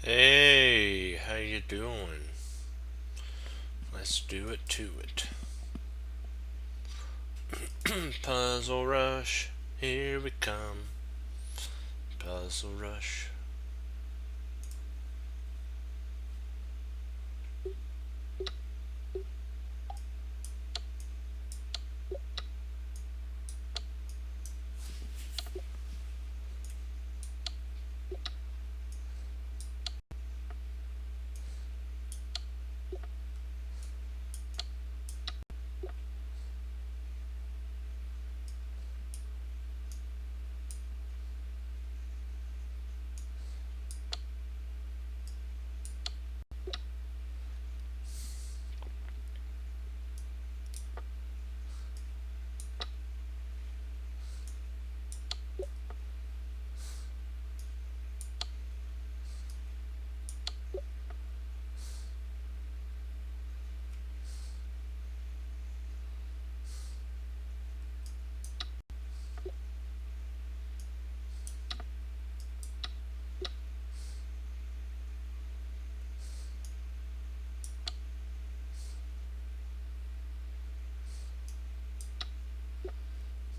Hey, how you doing? Let's do it to it. Puzzle Rush, here we come. Puzzle Rush.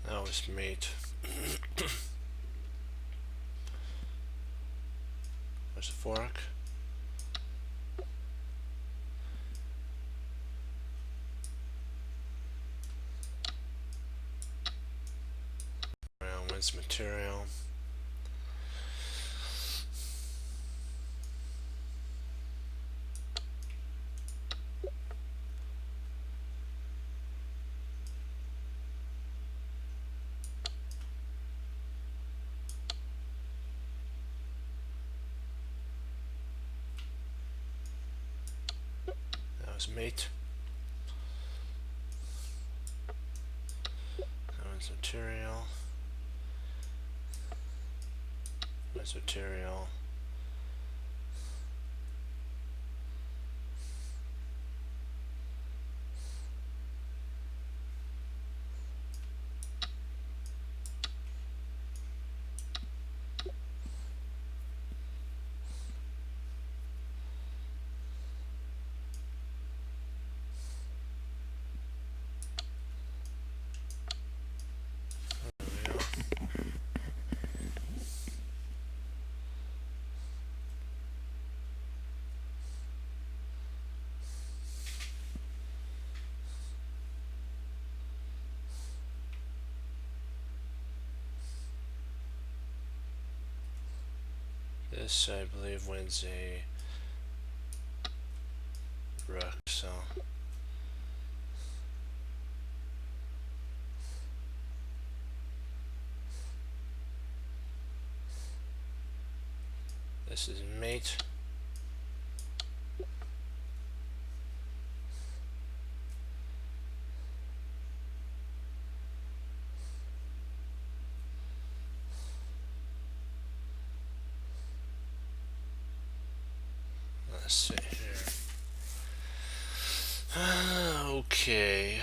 That was mate. Where's the fork? Wins material. That was mate. That wins material. Wins material. This, I believe, wins a rook, so. This is mate. Let's see here. Okay.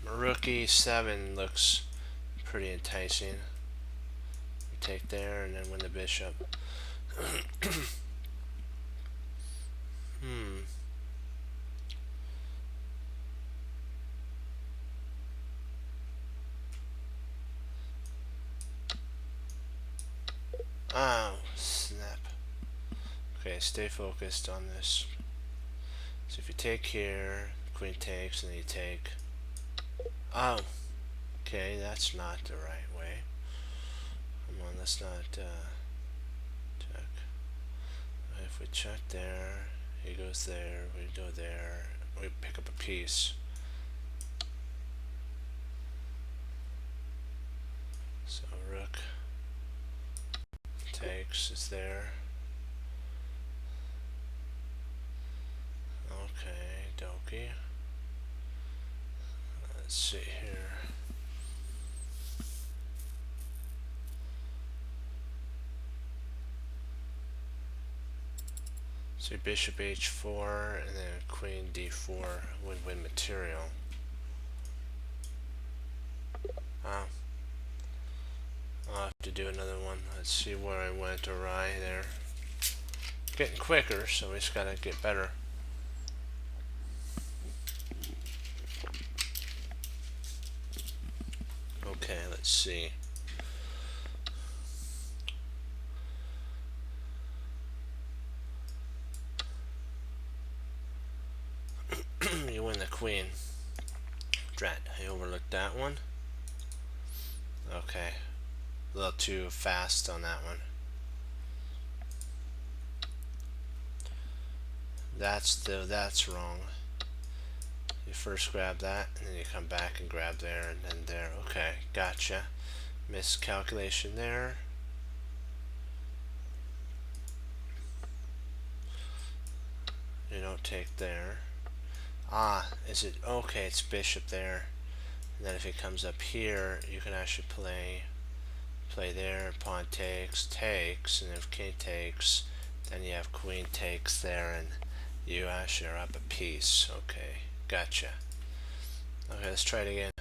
Rook e7 looks pretty enticing. We take there and then win the bishop. Oh, snap. Okay, stay focused on this. So if you take here, queen takes, and then you take. Oh, okay, that's not the right way. Come on, let's not check. If we check there, he goes there, we go there, we pick up a piece. So rook takes is there. Okay, dokie. Let's see here. So bishop h4 and then queen d4 would win material. I'll have to do another one. Let's see where I went awry there. Getting quicker, so we just gotta get better. Okay, let's see. You win the queen. Drat, I overlooked that one. Okay. A little too fast on that one. That's wrong. You first grab that, and then you come back and grab there, and then there. Okay, gotcha. Miscalculation there. You don't take there. Ah, is it? Okay, it's bishop there. And then if it comes up here, you can actually play there. Pawn takes, and if king takes, then you have queen takes there, and you actually are up a piece. Okay, gotcha. Okay, let's try it again.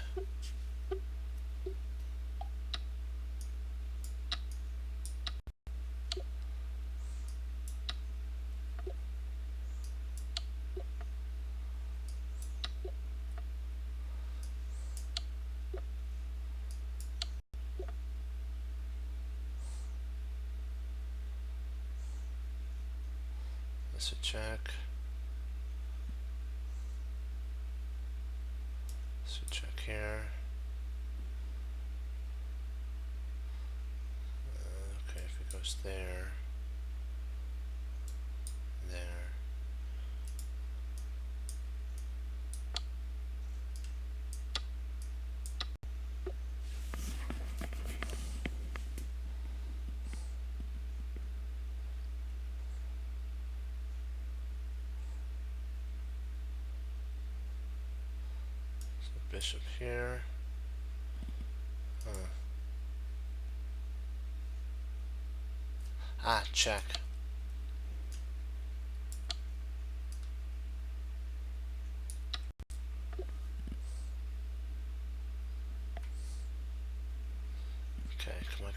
That's a check. So check here. Okay, if it goes there, there. So bishop here. Ah, check. Okay, come on.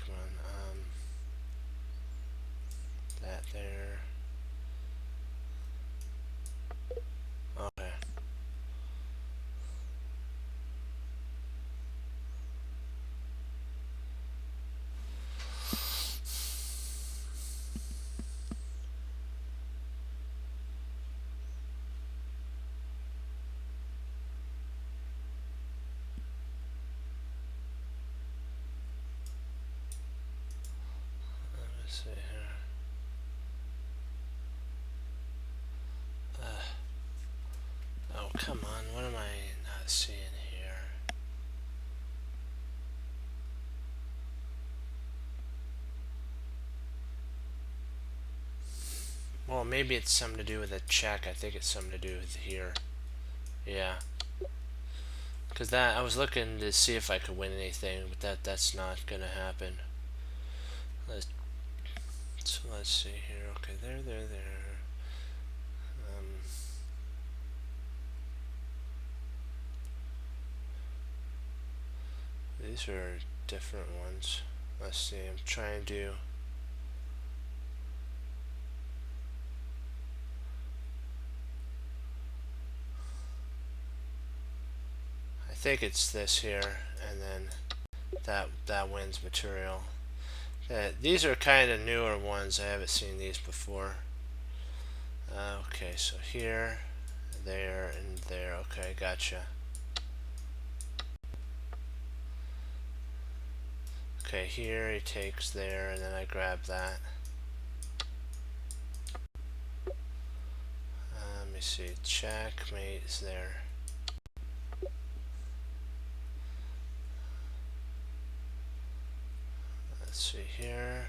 That there. Okay. Let's see here. Oh, come on. What am I not seeing here? Well, maybe it's something to do with a check. I think it's something to do with here. Yeah. Because that, I was looking to see if I could win anything, but that's not going to happen. So let's see here. Okay, there. These are different ones. Let's see. I'm trying to. I think it's this here, and then that wins material. These are kind of newer ones. I haven't seen these before. Okay, so here, there, and there. Okay, gotcha. Okay, here he takes there, and then I grab that. Let me see. Checkmate is there. Let's see here.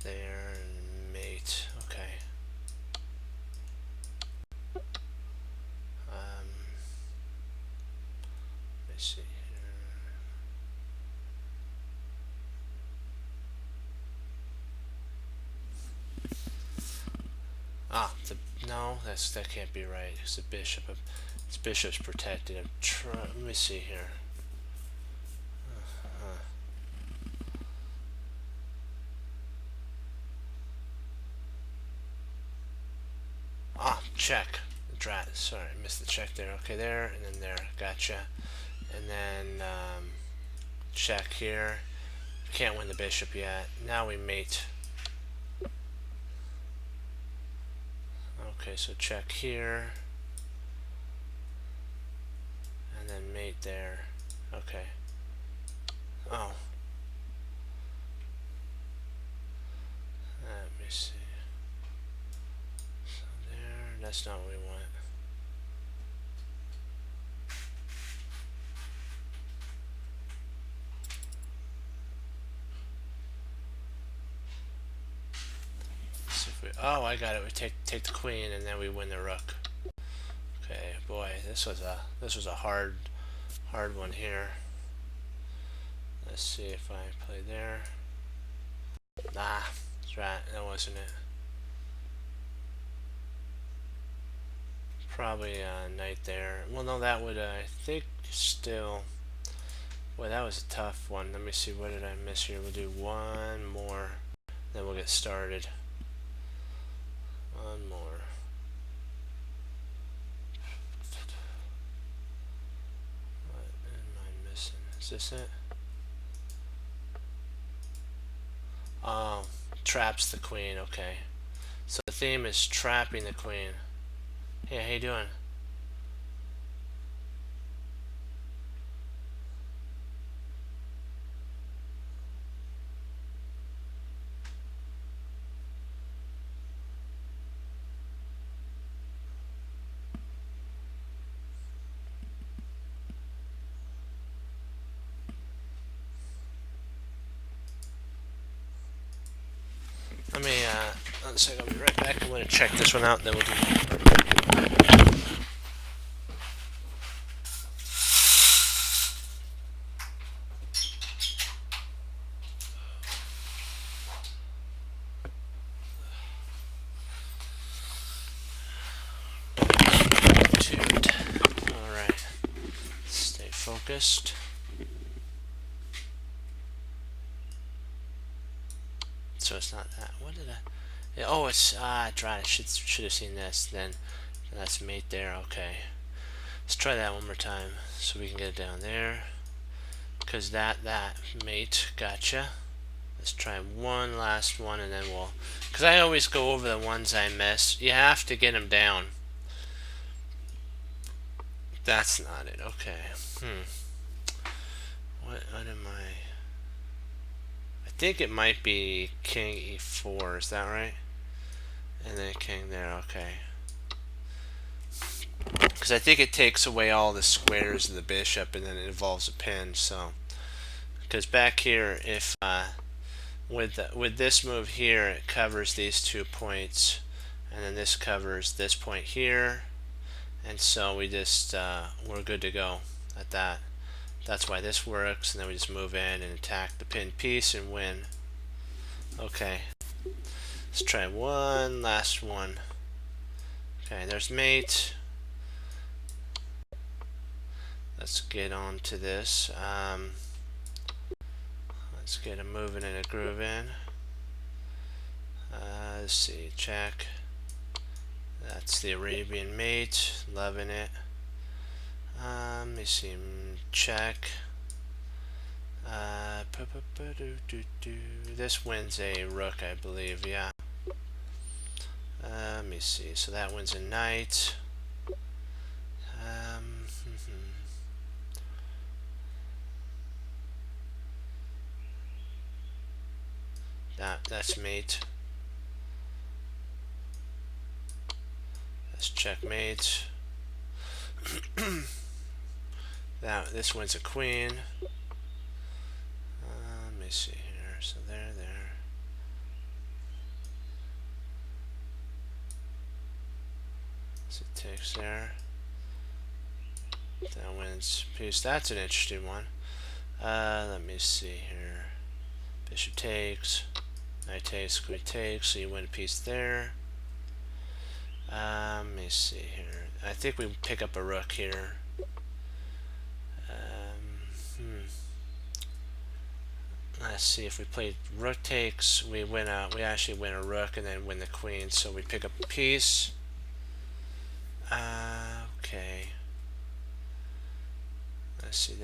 There, and mate. Okay. Let me see here. Ah, no, that can't be right. It's a bishop. This bishop's protected. Let me see here. check. Drat. Sorry, I missed the check there. Okay, there, and then there. Gotcha. And then check here. Can't win the bishop yet. Now we mate. Okay, so check here. And then mate there. Okay. Oh. Let me see. So there, that's not what we want. See if we, oh, I got it. We take the queen and then we win the rook. Okay, boy, this was a hard one here. Let's see if I play there. Nah, that's right, that wasn't it. Probably knight there. Well, no, that would I think still. Boy, that was a tough one. Let me see, what did I miss here? We'll do one more, then we'll get started. One more. What am I missing? Is this it? Oh, traps the queen. Okay. So the theme is trapping the queen. Hey, how you doing? Let me, one second, I'll be right back. I'm going to check this one out, then we'll do. Alright. Stay focused. So it's not that. What did I? Yeah, oh, it's dry. I should have seen this. Then that's mate there. Okay. Let's try that one more time so we can get it down there. Cause that mate. Gotcha. Let's try one last one and then we'll. Cause I always go over the ones I miss. You have to get them down. That's not it. Okay. What am I? I think it might be king e4, is that right? And then king there, okay. Because I think it takes away all the squares of the bishop and then it involves a pin, so. Because back here, if with this move here, it covers these 2 points, and then this covers this point here, and so we just, we're good to go at that. That's why this works, and then we just move in and attack the pinned piece and win. Okay. Let's try one last one. Okay, there's mate. Let's get on to this. Let's get a moving and a grooving. Let's see, check. That's the Arabian mate. Loving it. Let me see, check. This wins a rook, I believe, yeah. Let me see, so that wins a knight. That's mate. That's checkmate. Now this wins a queen. Let me see here. So there. So it takes there. That wins piece. That's an interesting one. Let me see here. Bishop takes. Knight takes. Queen takes. So you win a piece there. Let me see here. I think we pick up a rook here. Let's see, if we play rook takes, we actually win a rook and then win the queen. So we pick up a piece. Okay. Let's see,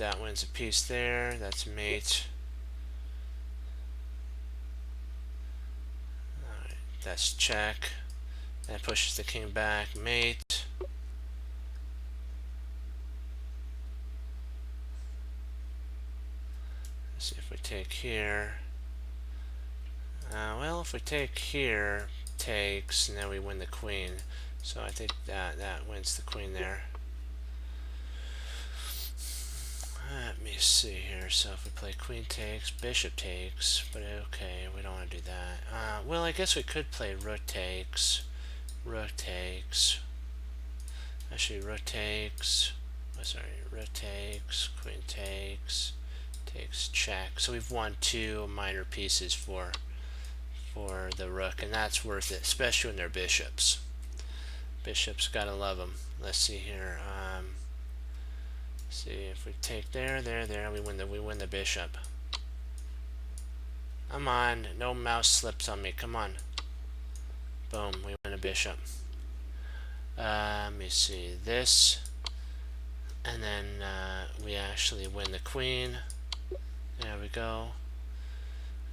that wins a piece there. That's mate. Alright, that's check. That pushes the king back. Mate. Let's see if we take here. Well, if we take here, takes, and then we win the queen. So I think that wins the queen there. Let me see here. So if we play queen takes, bishop takes, but okay, we don't want to do that. Well, I guess we could play rook takes, rook takes. Actually, rook takes. Oh, sorry, rook takes, queen takes, takes, check. So we've won two minor pieces for the rook, and that's worth it, especially when they're bishops. Bishops, gotta love them. Let's see here. See if we take there, we win the bishop. Come on, no mouse slips on me. Come on. Boom, we win a bishop. Let me see this, and then we actually win the queen. There we go.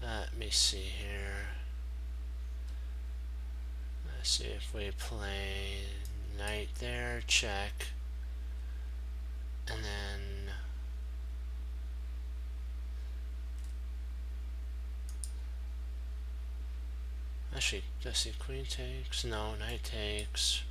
Let me see here. Let's see if we play knight there, check, and then actually, let's see, queen takes, no, knight takes.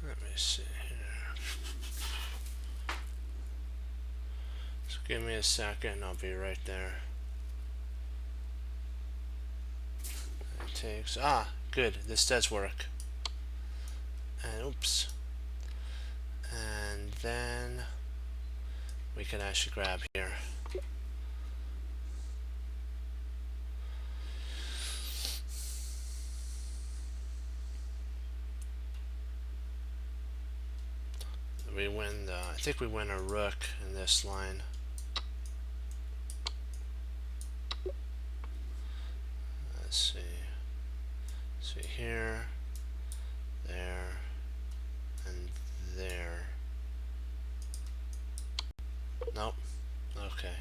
Let me see here. So give me a second, I'll be right there. It takes, good, this does work. And oops. And then we can actually grab here. We win I think we win a rook in this line. Let's see. See here, there, and there. Nope. Okay.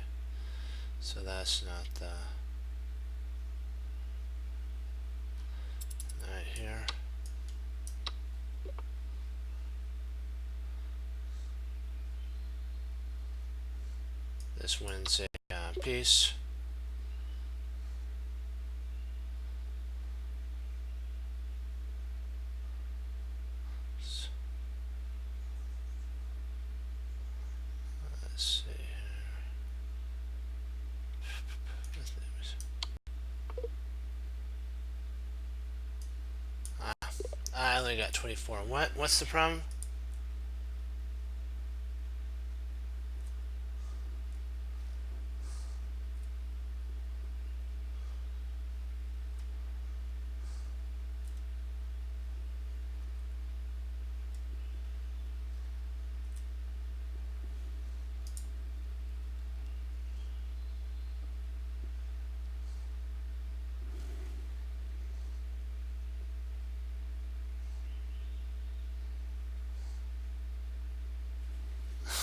So that's not the right here. This wins a piece. Let's see here. I only got 24. What's the problem?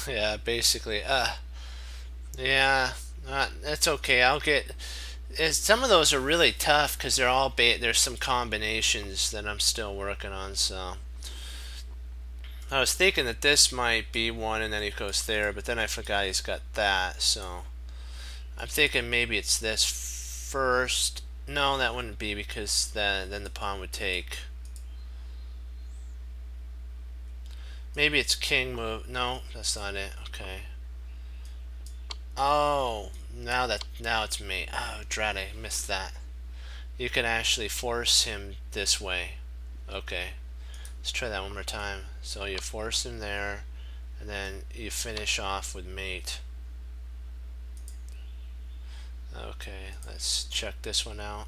Yeah, basically. Yeah, that's okay. I'll get. Some of those are really tough because they're all there's some combinations that I'm still working on. So I was thinking that this might be one, and then he goes there, but then I forgot he's got that. So I'm thinking maybe it's this first. No, that wouldn't be because then the pawn would take. Maybe it's king move. No, that's not it. Okay. Oh, now it's me. Oh, drat, I missed that. You can actually force him this way. Okay. Let's try that one more time. So you force him there, and then you finish off with mate. Okay, let's check this one out.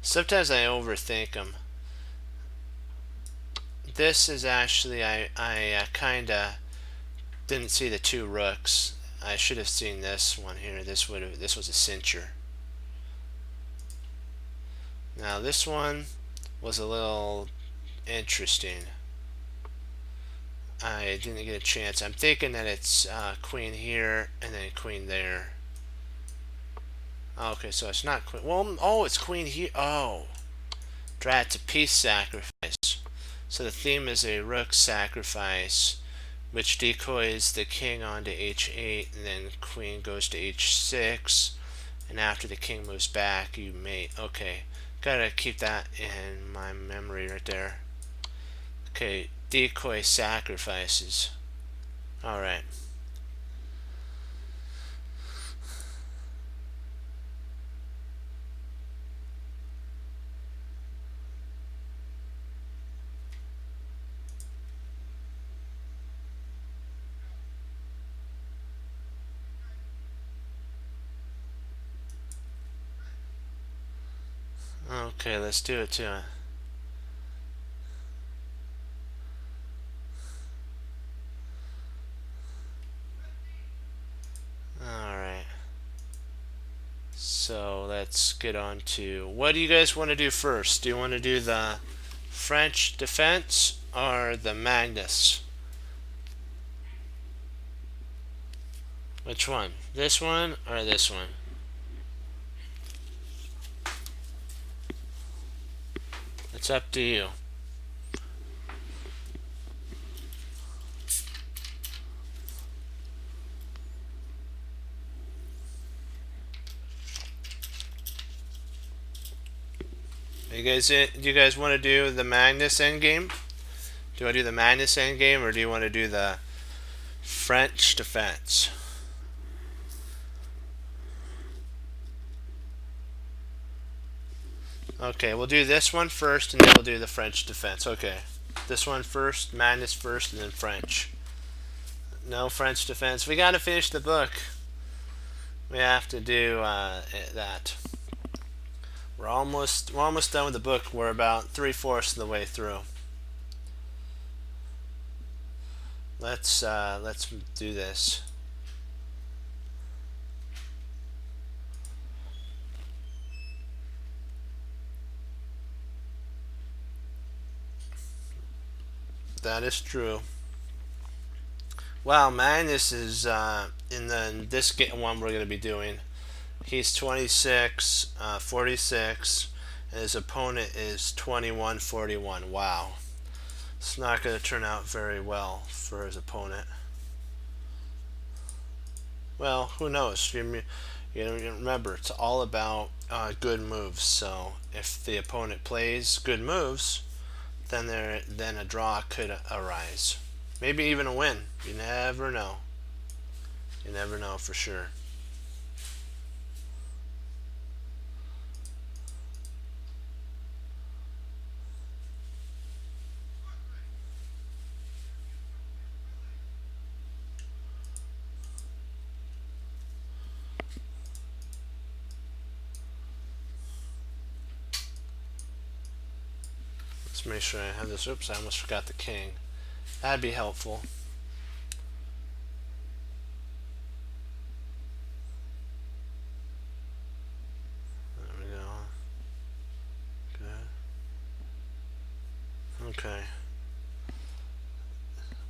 Sometimes I overthink them. This is actually, I kinda didn't see the two rooks. I should have seen this one here. This was a cincher. Now this one was a little interesting. I didn't get a chance. I'm thinking that it's queen here and then queen there. Okay, so it's not queen. Well, oh, it's queen here. Oh, drat, it's a piece sacrifice. So the theme is a rook sacrifice, which decoys the king onto h8, and then queen goes to h6, and after the king moves back, you mate. Okay, gotta keep that in my memory right there. Okay, decoy sacrifices. Alright. Okay, let's do it to it. Alright. So let's get on to, what do you guys want to do first? Do you want to do the French defense or the Magnus? Which one? This one or this one? It's up to you. Do you guys want to do the Magnus endgame? Do you want to do the Magnus endgame or do you want to do the French defense? Okay, we'll do this one first and then we'll do the French defense. Okay. This one first, Magnus first, and then French. No French defense. We gotta finish the book. We have to do that. We're almost done with the book. We're about 3/4 of the way through. Let's do this. That is true. Wow, Magnus is in this one we're going to be doing. He's 26, 46, and his opponent is 21, 41. Wow. It's not going to turn out very well for his opponent. Well, who knows? You remember, it's all about good moves. So if the opponent plays good moves, then a draw could arise. Maybe even a win. You never know. You never know for sure. Let's make sure I have this. Oops, I almost forgot the king. That'd be helpful. There we go. Good. Okay.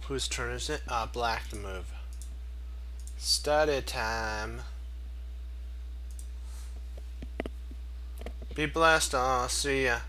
Whose turn is it? Black to move. Study time. Be blessed all. See ya.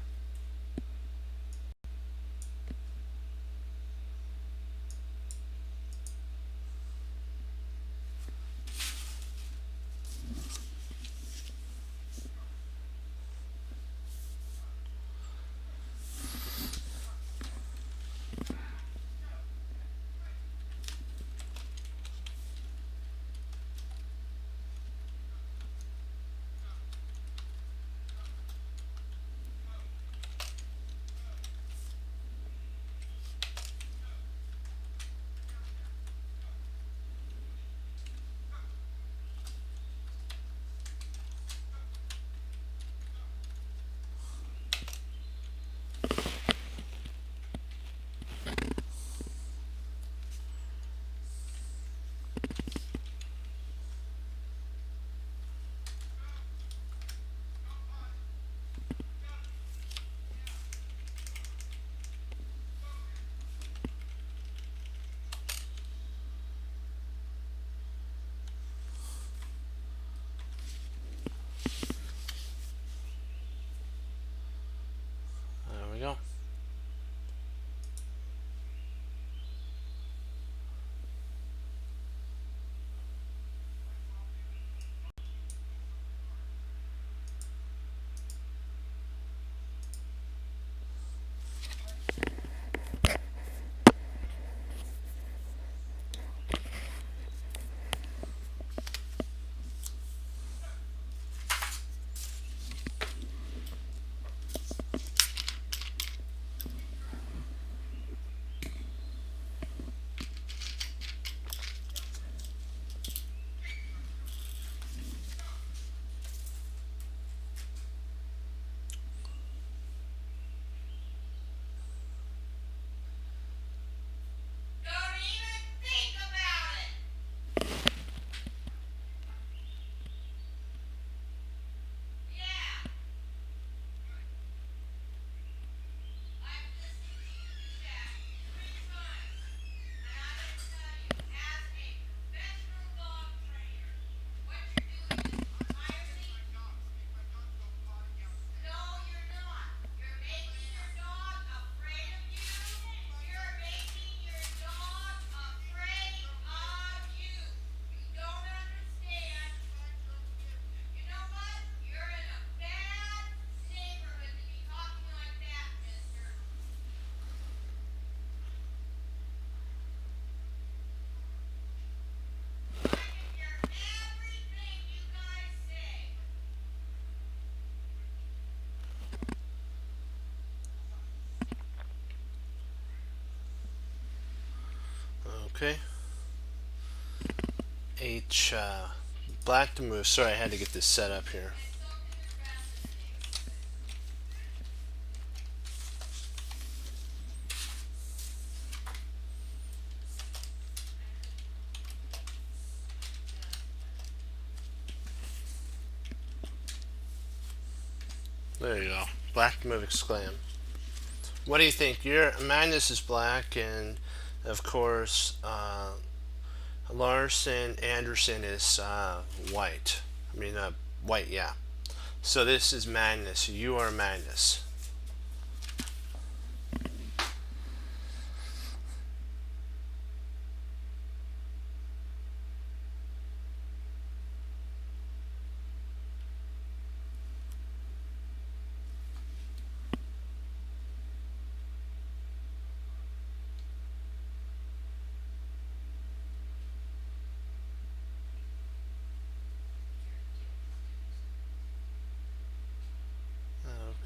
Okay. H, black to move. Sorry, I had to get this set up here. There you go. Black to move, exclaim. What do you think? Your Magnus is black, and of course, Larson Anderson is white. I mean, white, yeah. So this is Magnus. You are Magnus.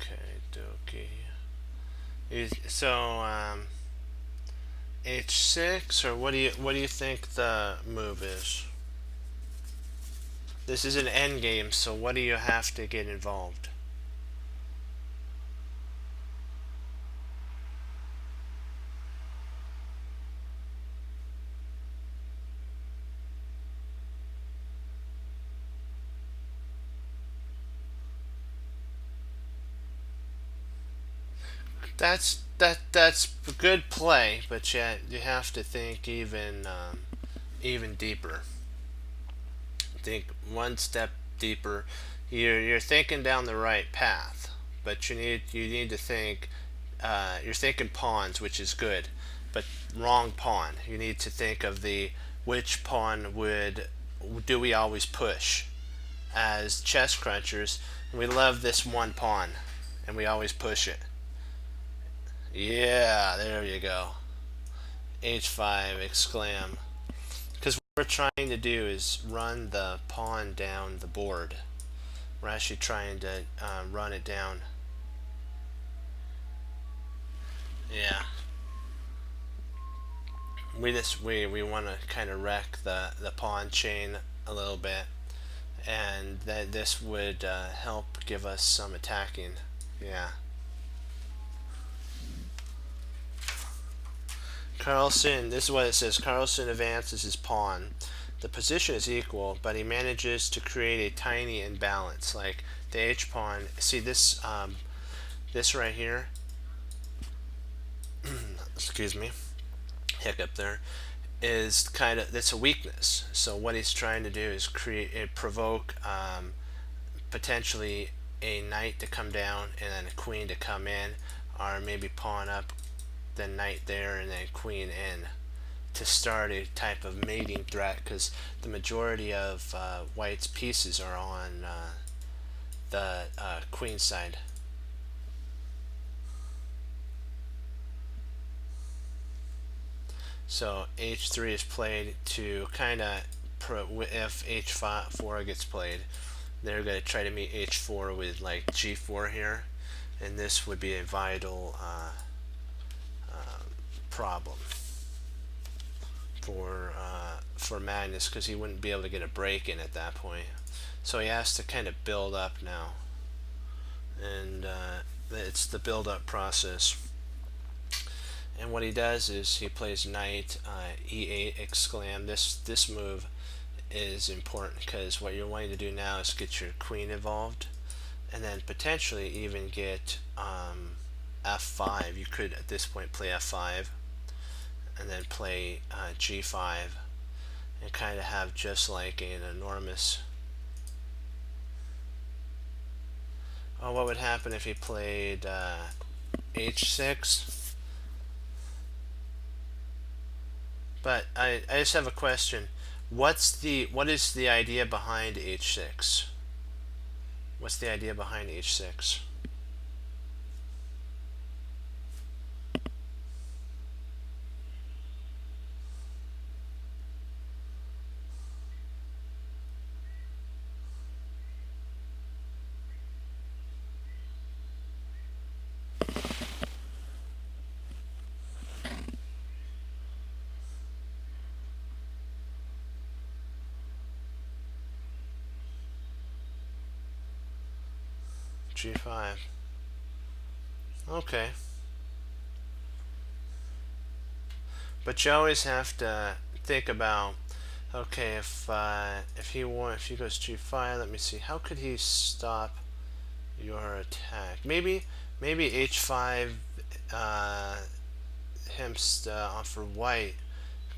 Okay, dokie. So, H6, or what do you think the move is? This is an end game, so what do you have to get involved? That's a good play, but yet you have to think even deeper. Think one step deeper. You're thinking down the right path, but you need to think. You're thinking pawns, which is good, but wrong pawn. You need to think of the which pawn do we always push? As chess crunchers, we love this one pawn, and we always push it. Yeah, there you go. H5, exclaim. Because what we're trying to do is run the pawn down the board. We're actually trying to run it down. Yeah. We want to kind of wreck the pawn chain a little bit, and that this would help give us some attacking. Yeah. Carlsen, this is what it says. Carlsen advances his pawn. The position is equal, but he manages to create a tiny imbalance. Like the H pawn. See this this right here. Excuse me. Hiccup there. Is kind of that's a weakness. So what he's trying to do is provoke potentially a knight to come down and then a queen to come in, or maybe pawn up, then knight there and then queen in, to start a type of mating threat, because the majority of white's pieces are on the queen side. So h3 is played to kind of, if h4 gets played, they're going to try to meet h4 with like g4 here, and this would be a vital problem for Magnus, because he wouldn't be able to get a break in at that point. So he has to kind of build up now, and it's the build up process. And what he does is he plays knight e8 exclam. This move is important, because what you're wanting to do now is get your queen involved, and then potentially even get f5. You could at this point play f5 and then play g5 and kind of have just like an enormous. Oh, what would happen if he played h6? But I just have a question. What is the idea behind h6? What's the idea behind h6? G5. Okay. But you always have to think about, okay, if he goes G5, let me see, how could he stop your attack? Maybe H5, uh, for white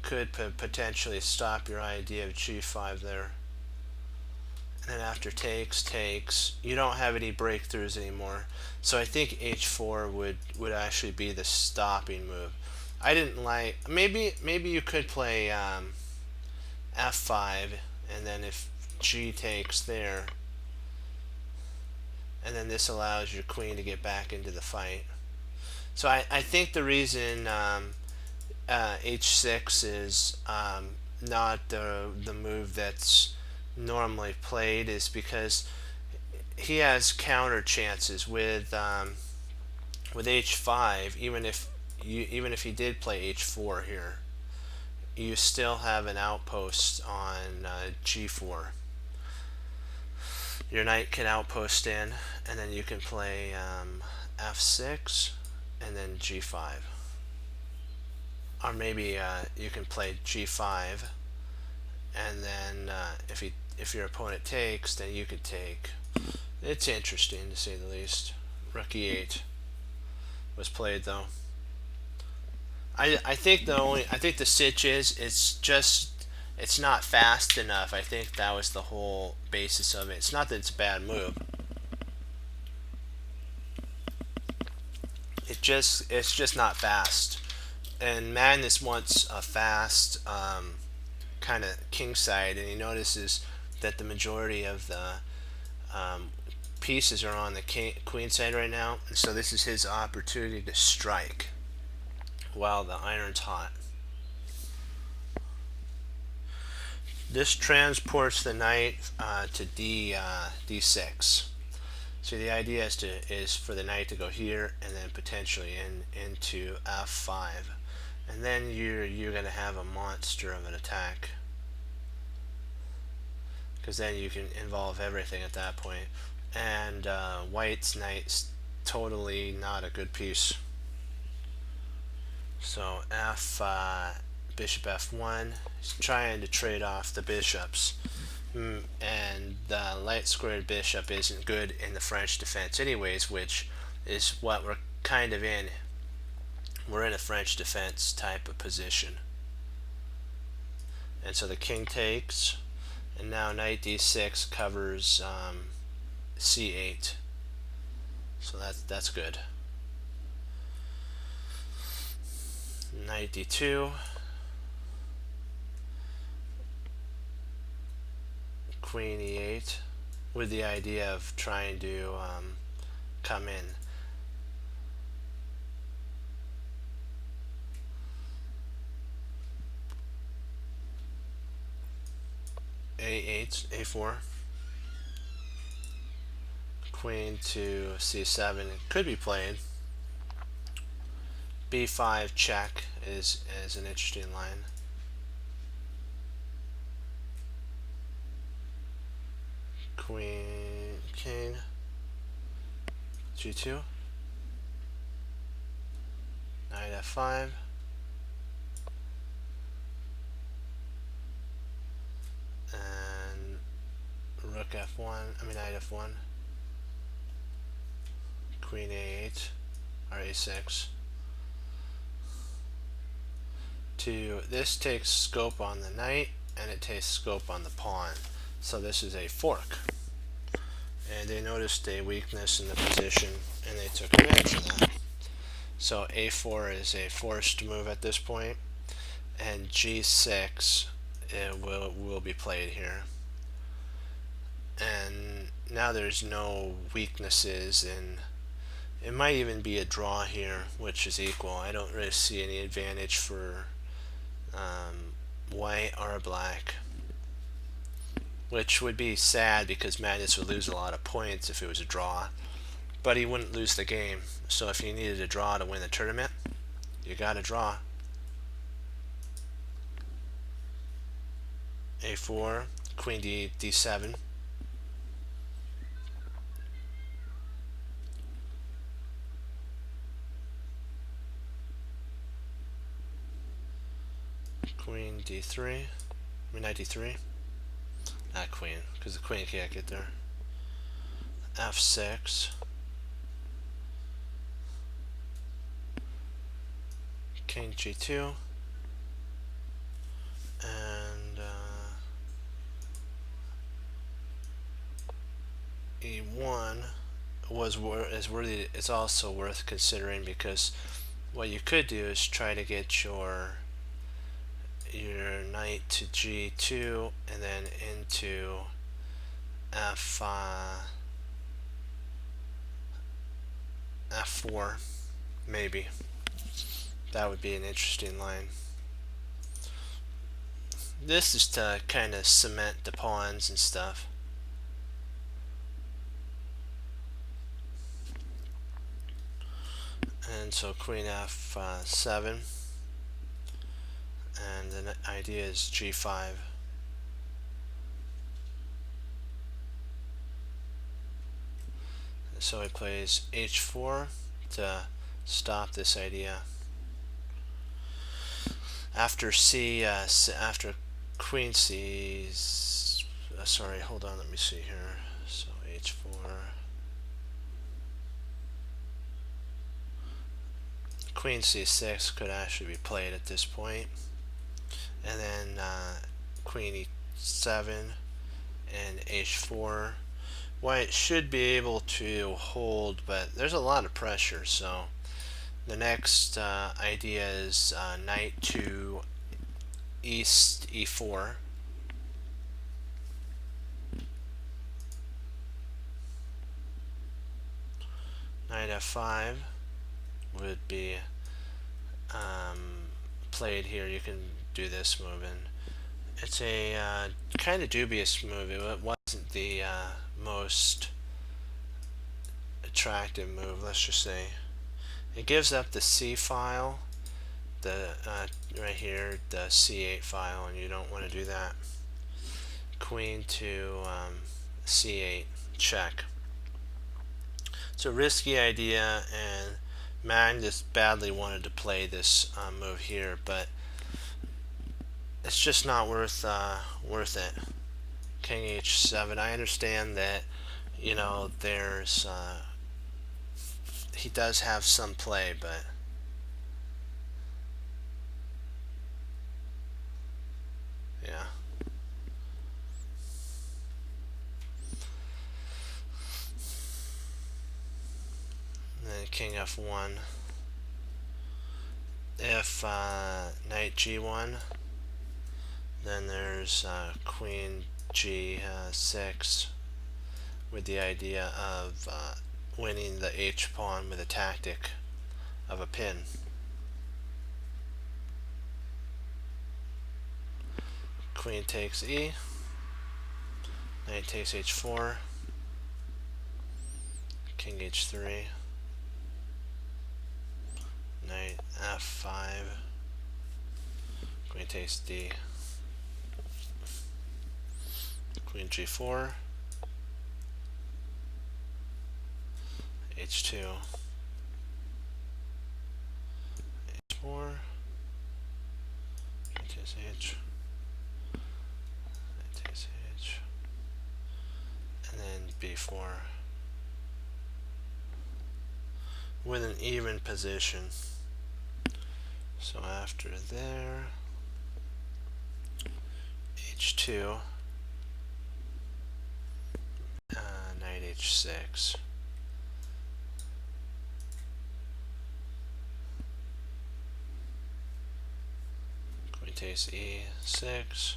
could potentially stop your idea of G5 there. And then after takes, you don't have any breakthroughs anymore. So I think H4 would actually be the stopping move. I didn't like, maybe you could play F5, and then if G takes there, and then this allows your queen to get back into the fight. So I think the reason H6 is not the move that's normally played is because he has counter chances with H5. Even if he did play H4 here, you still have an outpost on G4. Your knight can outpost in, and then you can play F6 and then G5. Or maybe you can play G5, and then if your opponent takes, then you could take. It's interesting to say the least. Rook E8 was played though. I think the sitch is it's not fast enough. I think that was the whole basis of it. It's not that it's a bad move. It's just not fast. And Magnus wants a fast kind of king side, and he notices that the majority of the pieces are on the queen side right now, and so this is his opportunity to strike while the iron's hot. This transports the knight to D6. So the idea is for the knight to go here and then potentially into F5, and then you're going to have a monster of an attack, because then you can involve everything at that point. And white's knight's totally not a good piece. So bishop F1. He's trying to trade off the bishops. And the light squared bishop isn't good in the French defense anyways, which is what we're kind of in. We're in a French defense type of position. And so the king takes, and now knight D6 covers C8. So that's good. Knight D2. Queen E8 with the idea of trying to come in. A8, A4. Queen to C7 it could be played. B5 check is an interesting line. Queen, king, G2, knight F5, and rook F1, knight F1, queen A8, or A6. This takes scope on the knight, and it takes scope on the pawn. So this is a fork. And they noticed a weakness in the position, and they took advantage of that. So A4 is a forced move at this point, and G6 will be played here. And now there's no weaknesses, and it might even be a draw here, which is equal. I don't really see any advantage for white or black, which would be sad because Magnus would lose a lot of points if it was a draw, but he wouldn't lose the game. So if you needed a draw to win the tournament, you got a draw. A4, queen D7. Queen d3. I mean knight d3. Not queen, because the queen can't get there. f6. King g2. And e1 is worthy. It's also worth considering, because what you could do is try to get your knight to g2 and then into f4, maybe. That would be an interesting line. This is to kind of cement the pawns and stuff. And so queen f7, and the idea is g5. So he plays h4 to stop this idea. After after queen sees, sorry, hold on, let me see here. So h4, queen c6 could actually be played at this point, and then queen e7 and h4. White should be able to hold, but there's a lot of pressure, so the next idea is knight to east e4. Knight f5 would be played here. You can do this move, and it's a kind of dubious move. It wasn't the most attractive move, let's just say. It gives up the C file, the right here, the C8 file, and you don't want to do that. Queen to C8, check. It's a risky idea, and Magnus badly wanted to play this move here, but it's just not worth it. King h7. I understand that, you know, there's he does have some play, but yeah. And then king f1. If knight g1, then there's queen g6, with the idea of winning the h pawn with a tactic of a pin. Queen takes e, knight takes h4, king h3, knight f5, queen takes d, queen g4, h2, h4, knight takes h, knight takes h, and then b4, with an even position. So after there, h2, knight h6, queen takes e6,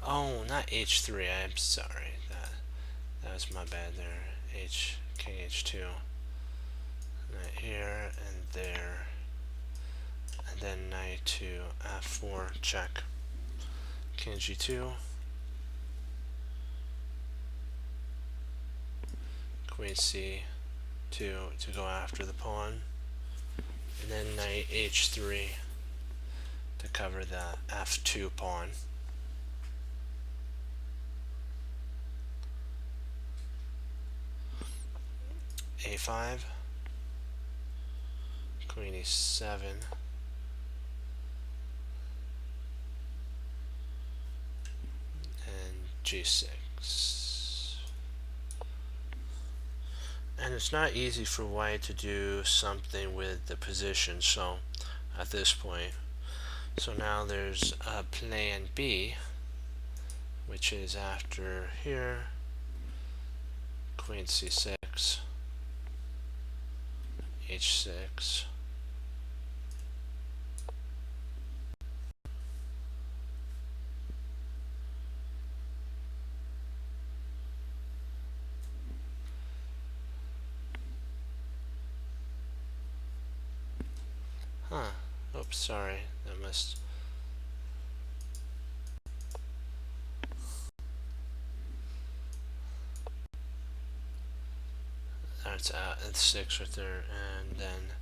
oh, not h3, I'm sorry, that was my bad there. King h2, knight here and there, and then knight to f4, check. King g2, queen c2 to go after the pawn, and then knight h3 to cover the f2 pawn. a5, queen e7, and g6. And it's not easy for white to do something with the position, so at this point. So now there's a plan B, which is after here, queen c6, h6, oops, sorry, that must, that's at 6 right there, and then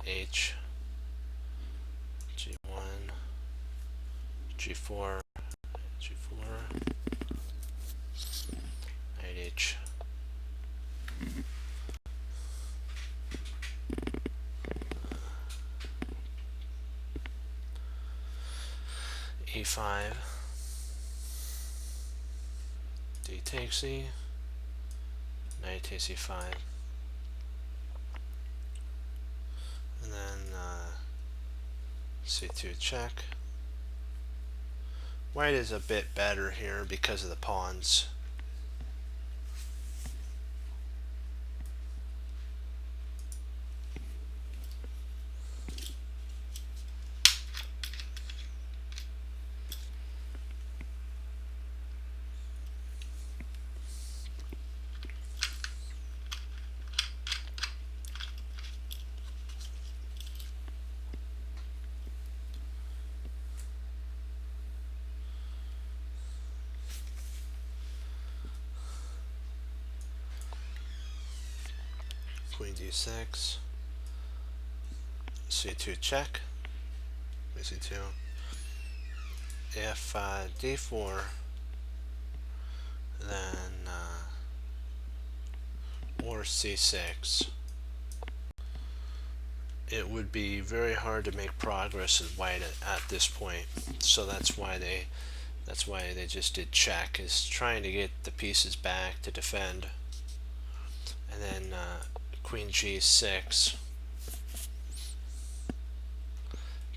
h, g1, g4, g4, knight h, e5, d takes e, knight takes e5, and then c2 check. White is a bit better here because of the pawns. Queen d6, c2 check, c2, if d4, then or c6, it would be very hard to make progress with white at this point. So that's why they just did check, is trying to get the pieces back to defend. And then queen g6,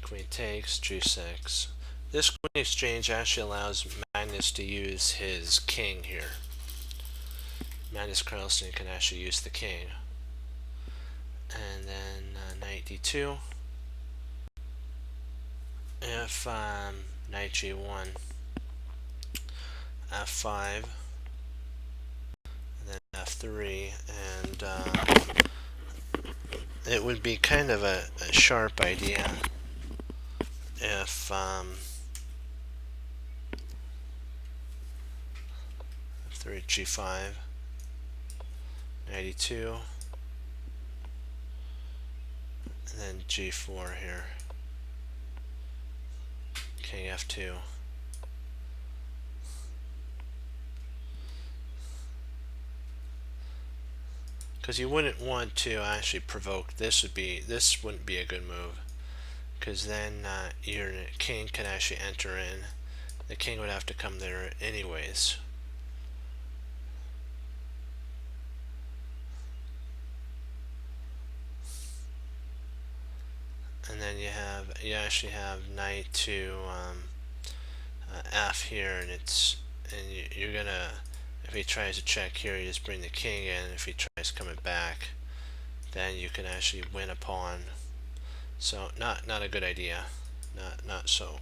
queen takes, g6. This queen exchange actually allows Magnus to use his king here. Magnus Carlsen can actually use the king. And then knight d2, if knight g1, f5, and then f3, and it would be kind of a sharp idea if f3, g5, knight e2, and then g4 here, king f2. Because you wouldn't want to actually provoke, this wouldn't be a good move, because then your king can actually enter in. The king would have to come there anyways. And then you actually have knight to f here, and you're gonna, if he tries to check here, you just bring the king in. If he tries coming back, then you can actually win a pawn. So not a good idea. Not so.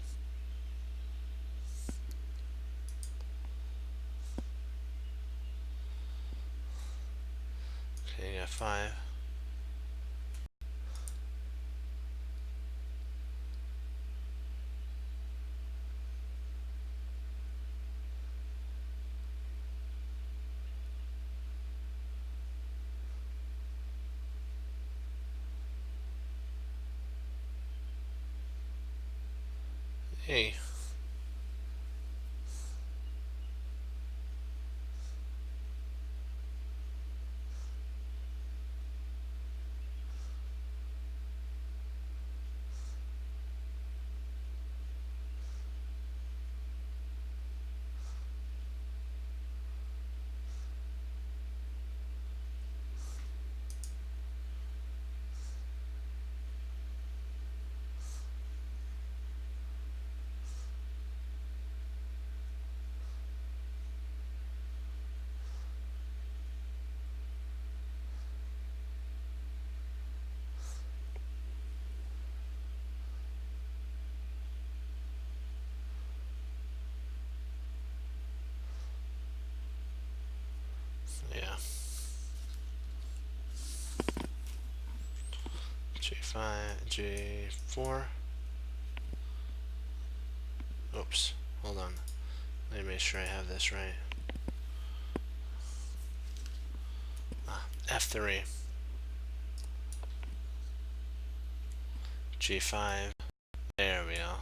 King f5. Hey. G4. Oops, hold on. Let me make sure I have this right. F3. G5. There we go.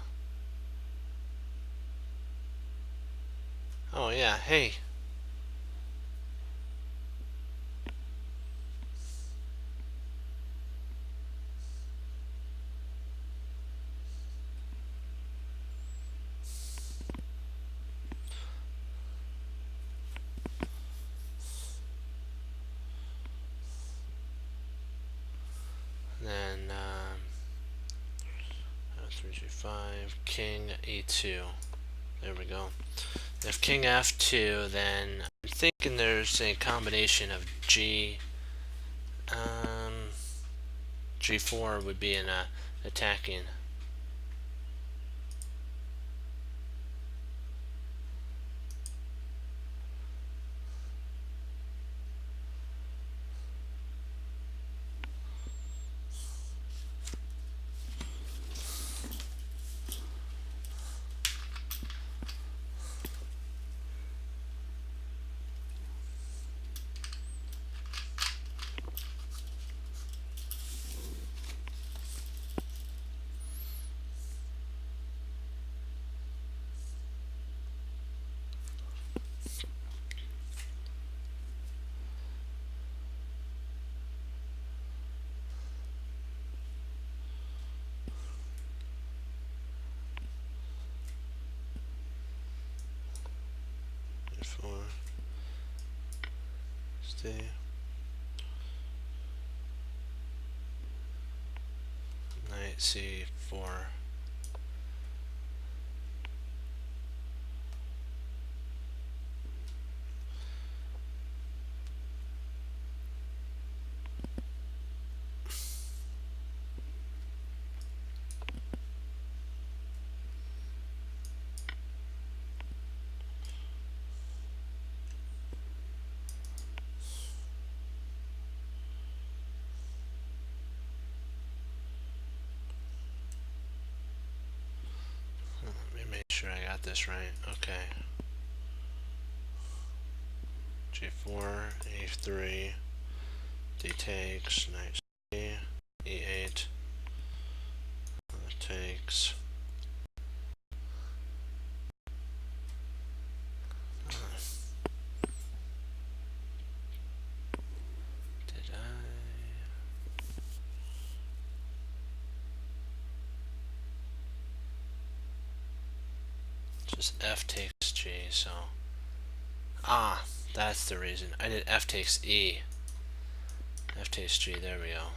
Oh yeah, hey. Then 3 G5, King E2. There we go. If King F2, then I'm thinking there's a combination of G4 would be an attacking. G4. Stay. Knight C4. Let me make sure I got this right. Okay. G4, E3, D takes, knight C, E8, takes. Did I? Just F takes G, so. Ah, that's the reason. I did F takes E. F takes G, there we go.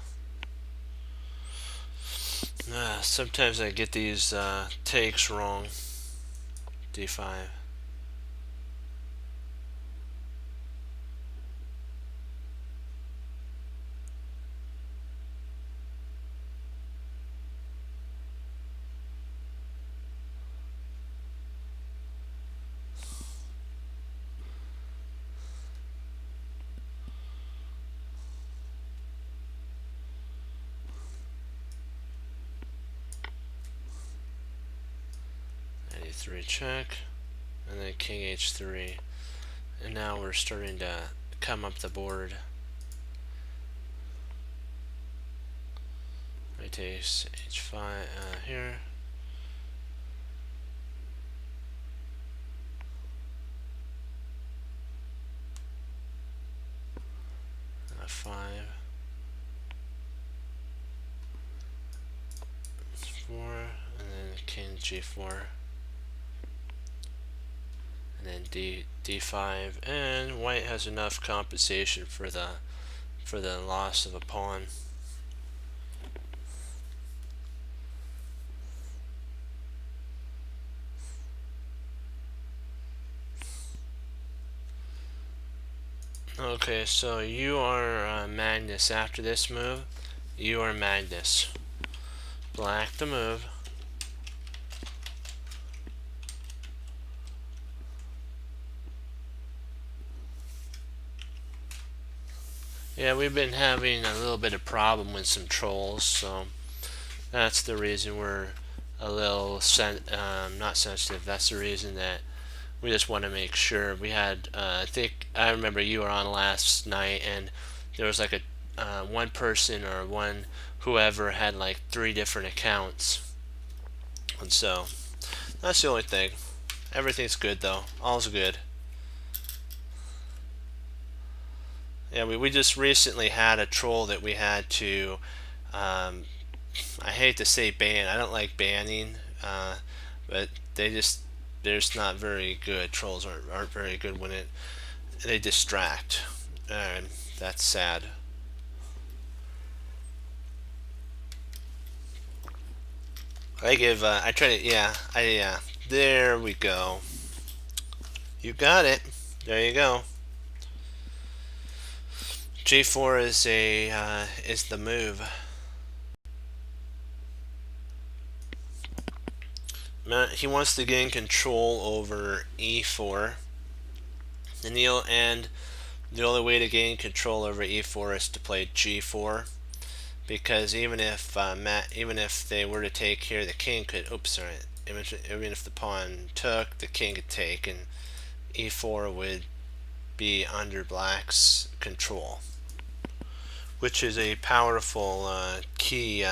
Sometimes I get these takes wrong. D5. E3 check, and then King H3, and now we're starting to come up the board. Knight takes H5 here. F5. H4, and then King G4. And then D5, and white has enough compensation for the loss of a pawn. Okay, so you are Magnus after this move. You are Magnus. Black the move. Yeah, we've been having a little bit of problem with some trolls, so That's the reason we're a little not sensitive. That's the reason that we just want to make sure. We had, I think, I remember you were on last night, and there was like a one person or one whoever had like 3 different accounts, and so that's the only thing. Everything's good though. All's good. Yeah, we just recently had a troll that we had to. Um, I hate to say ban. I don't like banning, but they're just not very good. Trolls aren't very good when they distract, and that's sad. I try to, there we go. You got it. There you go. G4 is the move. He wants to gain control over E4. And the only way to gain control over E4 is to play G4, because even if they were to take here, the king could. Oops, sorry. Even if the pawn took, the king could take, and E4 would be under Black's control, which is a powerful key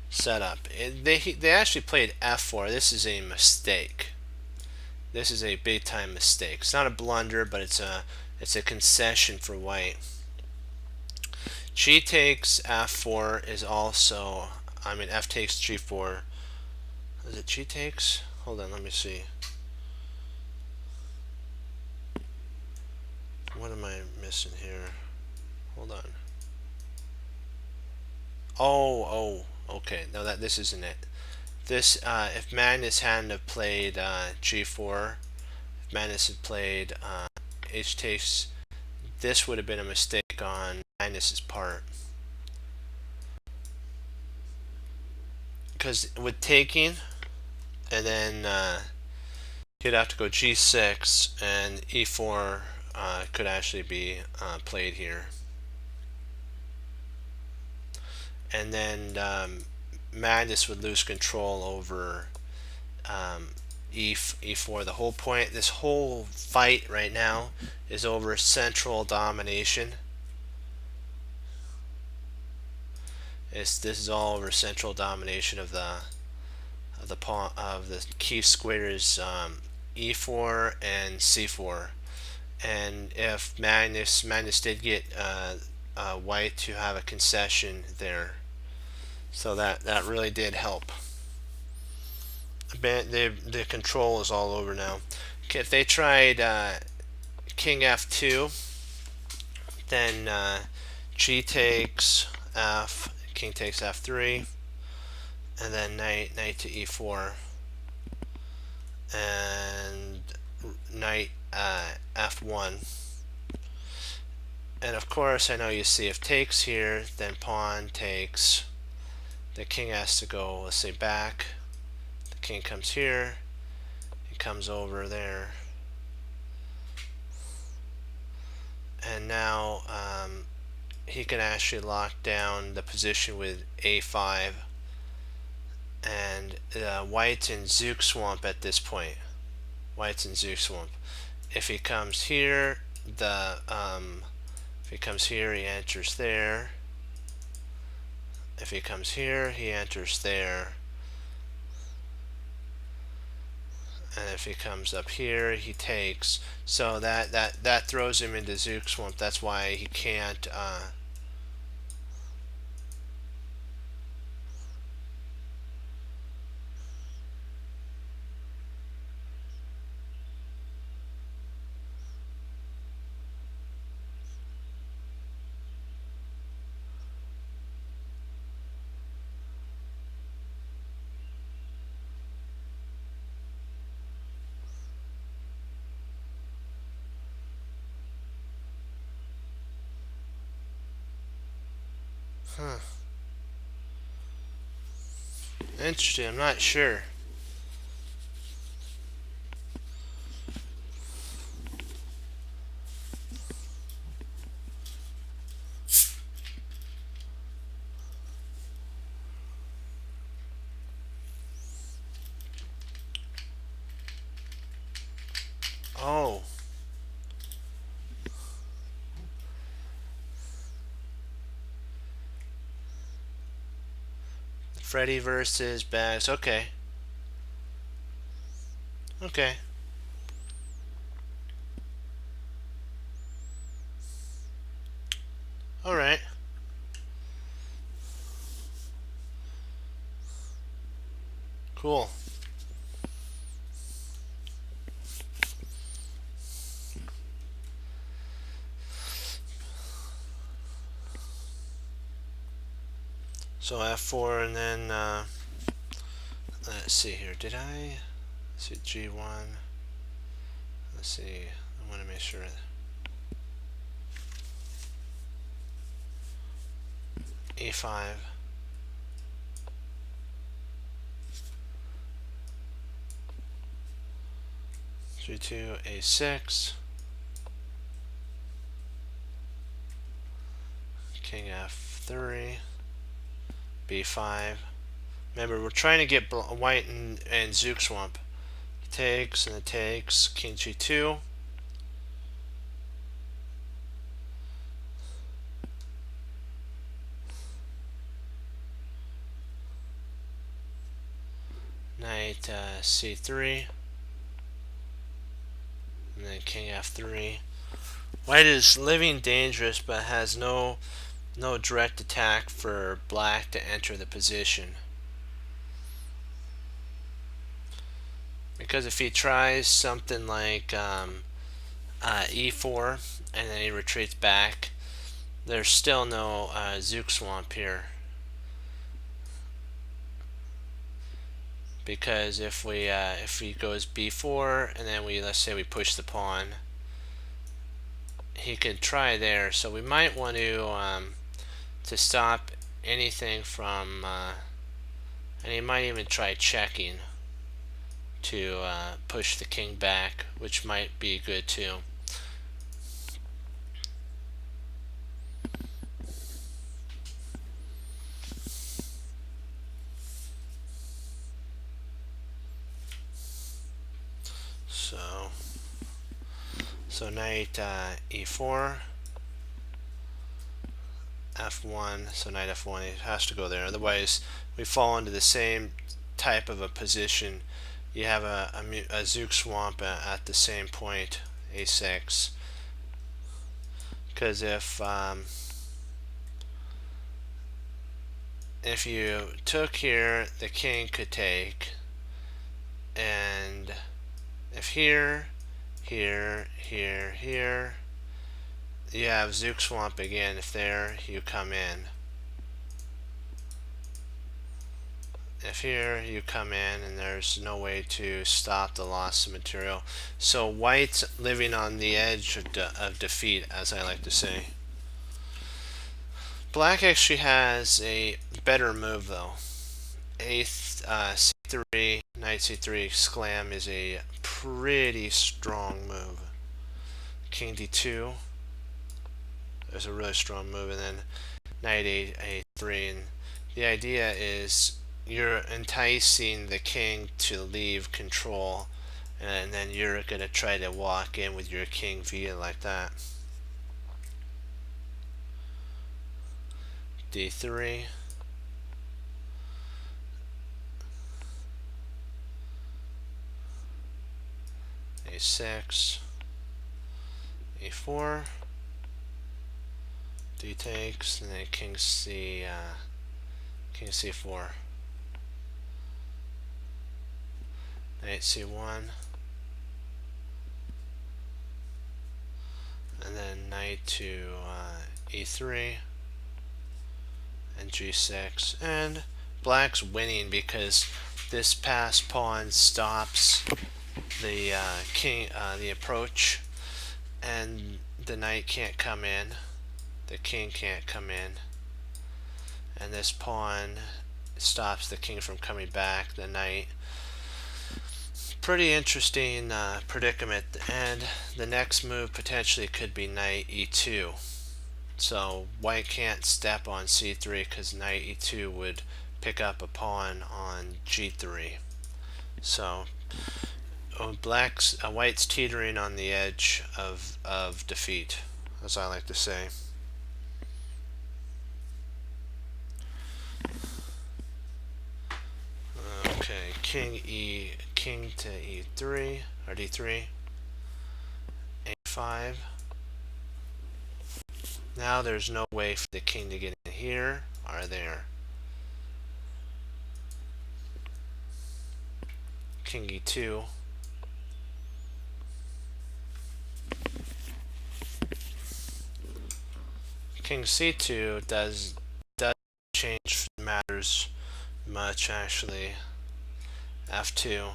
setup. They actually played F4. This is a mistake. This is a big time mistake. It's not a blunder, but it's a concession for White. G takes F4 is also, I mean, F takes G4. Is it G takes? Hold on, let me see. What am I missing here? Hold on. Oh, okay. No, this isn't it. This, if Magnus hadn't have played G4, if Magnus had played H takes, this would have been a mistake on Magnus's part. Because with taking, and then he'd have to go G6, and E4 could actually be played here. And then Magnus would lose control over E4. The whole point, this whole fight right now is over central domination. This is all over central domination of the pawn of the key squares, E4 and C4. And if Magnus did get White to have a concession there, so that really did help. The control is all over now. Okay, if they tried King F2, then G takes F, King takes F3, and then knight to E4, and knight F1. And of course, I know you see if takes here, then pawn takes. The king has to go, let's say, back. The king comes here. He comes over there. And now he can actually lock down the position with A5. And White's in Zook Swamp at this point. White's in Zook Swamp. If he comes here, if he comes here, he enters there. If he comes here, he enters there. And if he comes up here, he takes. So that throws him into Zook Swamp. That's why he can't. Huh. Interesting. I'm not sure. Oh. Freddy versus Bags. Okay. Okay. Alright. Cool. So F4 and then let's see here. Did I let's see G1? Let's see. I want to make sure. E5. G2, A6. King F3. B5. Remember, we're trying to get white and Zook Swamp. It takes and it takes. King G2. Knight C3. And then King F3. White is living dangerous, but has no direct attack for black to enter the position. Because if he tries something like E4 and then he retreats back, there's still no Zook Swamp here. Because if he goes B4 and then let's say we push the pawn, he could try there. So we might want to stop anything from, and he might even try checking to push the king back, which might be good too. So knight E4, F1, so knight F1, it has to go there, otherwise we fall into the same type of a position. You have a Zook Swamp at the same point, A6, because if you took here, the king could take, and if here, you have Zook Swamp again. If there, you come in. If here, you come in, and there's no way to stop the loss of material. So white's living on the edge of defeat, as I like to say. Black actually has a better move, though. C3, knight C3 exclam is a pretty strong move. King D2 is a really strong move, and then knight A3. And the idea is you're enticing the king to leave control, and then you're going to try to walk in with your king via like that. D3. A6. A4. D takes, and then king C4. Knight C1. And then knight to E3 and G6, and black's winning because this passed pawn stops the the approach, and the knight can't come in, the king can't come in, and this pawn stops the king from coming back, the knight. Pretty interesting predicament, and the next move potentially could be knight E2. So white can't step on C3 because knight E2 would pick up a pawn on G3. So white's teetering on the edge of defeat, as I like to say. Okay, king to e3 or d3, a5. Now there's no way for the king to get in here or there. King e2. King c2 does change matters much, actually. f2.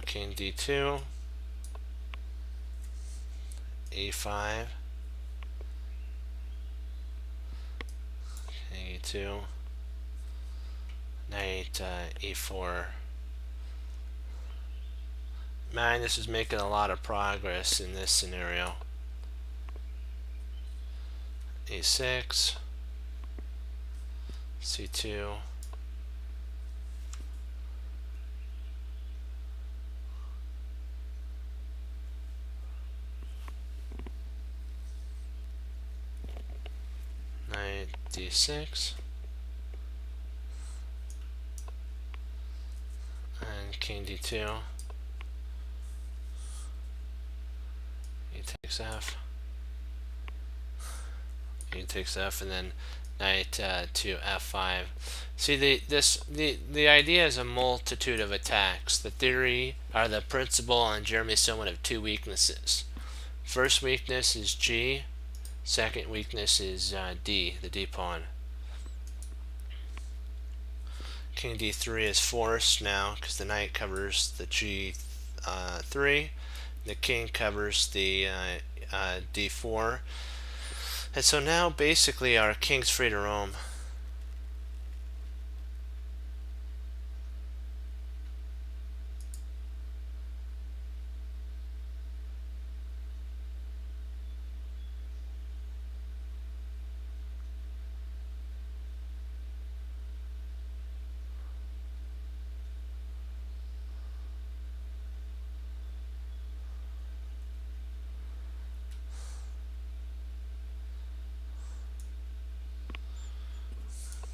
King d2, e5, king e2, knight e4. Magnus is making a lot of progress in this scenario. e6, c2, knight d6, and king d2. He takes f. He takes f, and then knight to f5. See, the idea is a multitude of attacks. The theory, or the principle on Jeremy Silman have two weaknesses. First weakness is G. Second weakness is D, the D pawn. King d3 is forced now because the knight covers the g3. The king covers the d4. And so now basically our king's free to roam.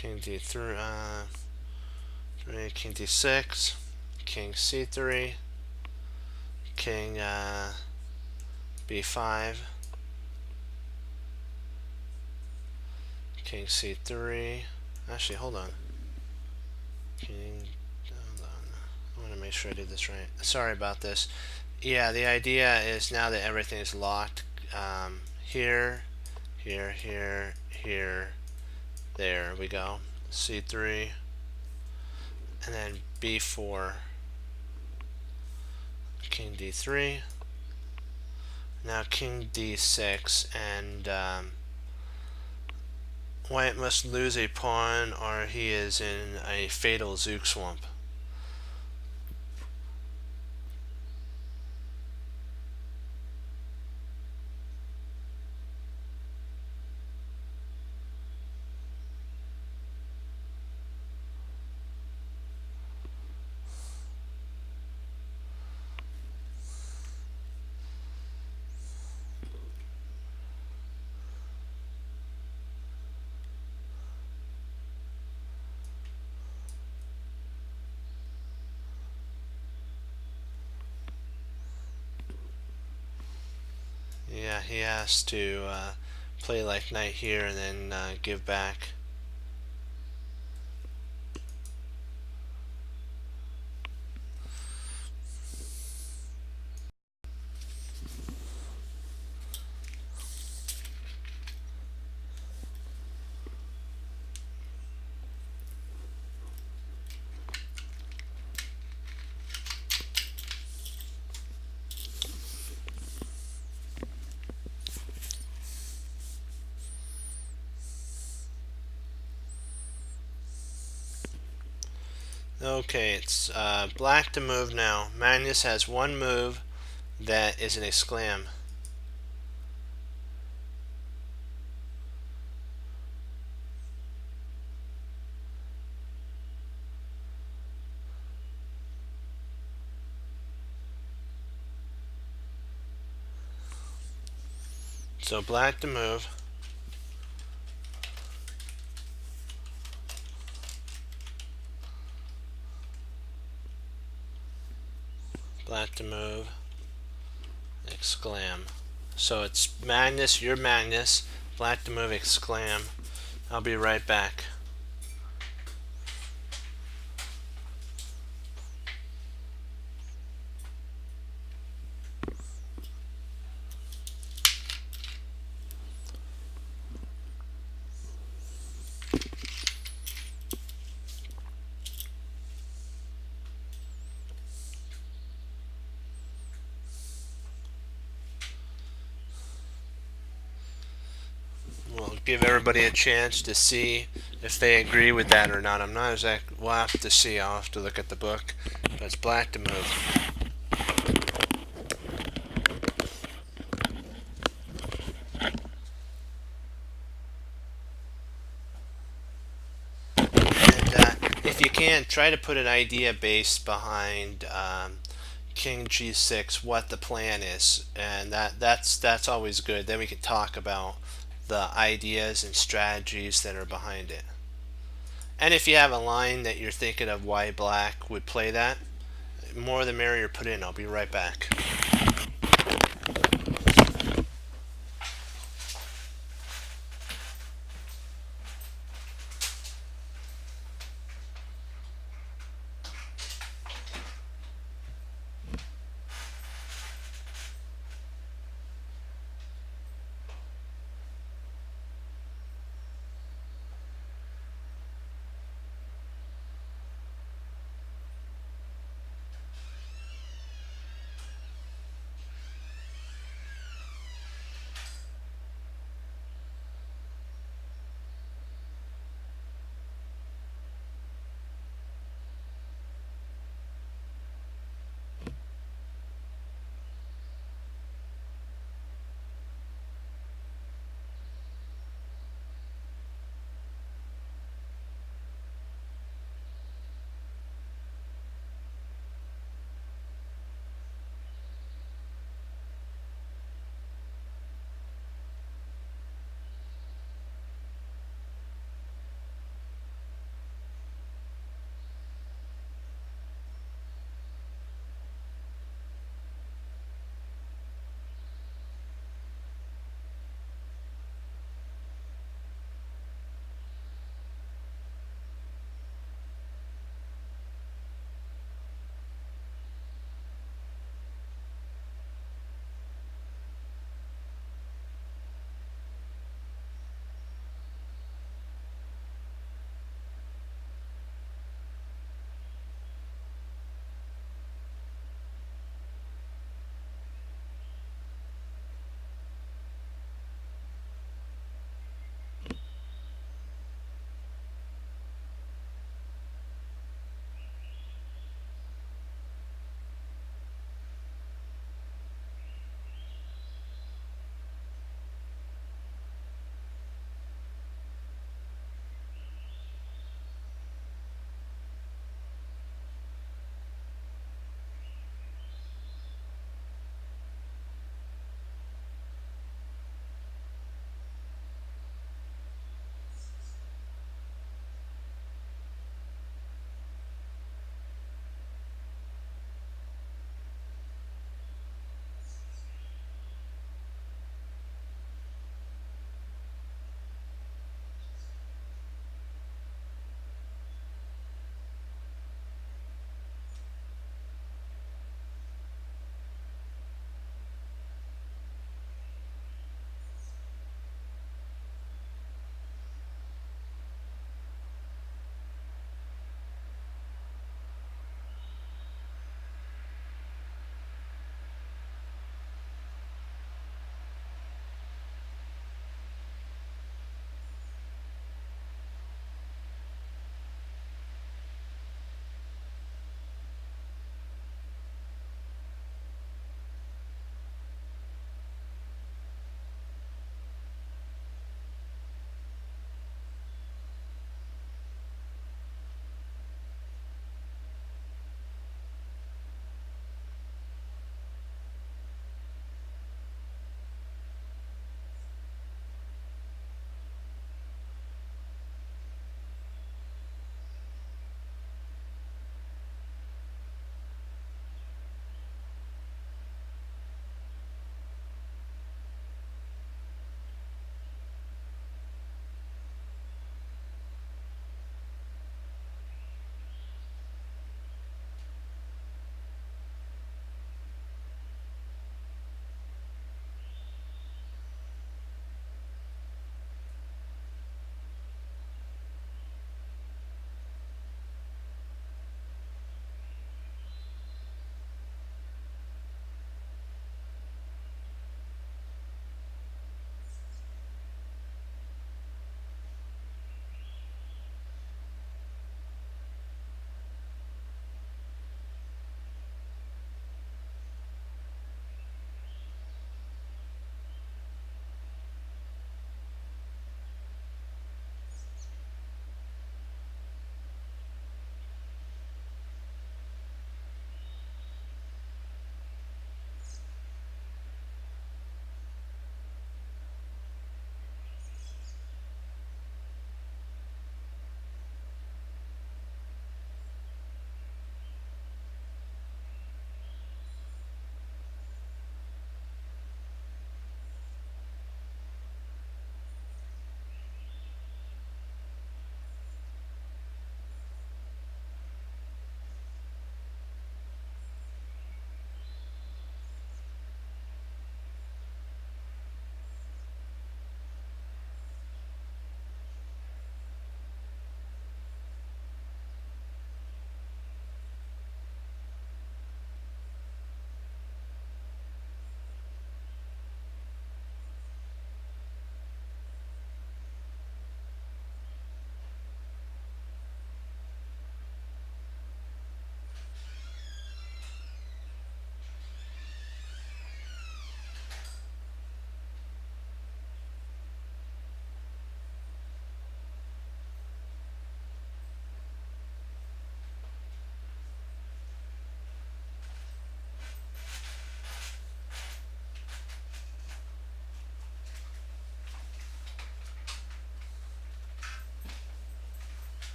King d3, king d6, king c3, king b5, king c3. Actually, hold on. Hold on. I want to make sure I did this right. Sorry about this. Yeah, the idea is now that everything is locked. Here, here, here, here. There we go. C3, and then B4, King D3. Now King D6, and White must lose a pawn, or he is in a fatal Zook swamp. Yeah, he has to play like knight here and then give back. Okay, it's black to move now. Magnus has one move that is an exclam. So black to move. Black to move. Exclam. So it's Magnus, you're Magnus. Black to move, exclam. I'll be right back. We'll give everybody a chance to see if they agree with that or not. I'm not exactly. We'll have to see. I'll have to look at the book. But it's black to move. And if you can, try to put an idea base behind King G6, what the plan is, and that's always good. Then we can talk about the ideas and strategies that are behind it. And if you have a line that you're thinking of why black would play that, more the merrier, put in. I'll be right back.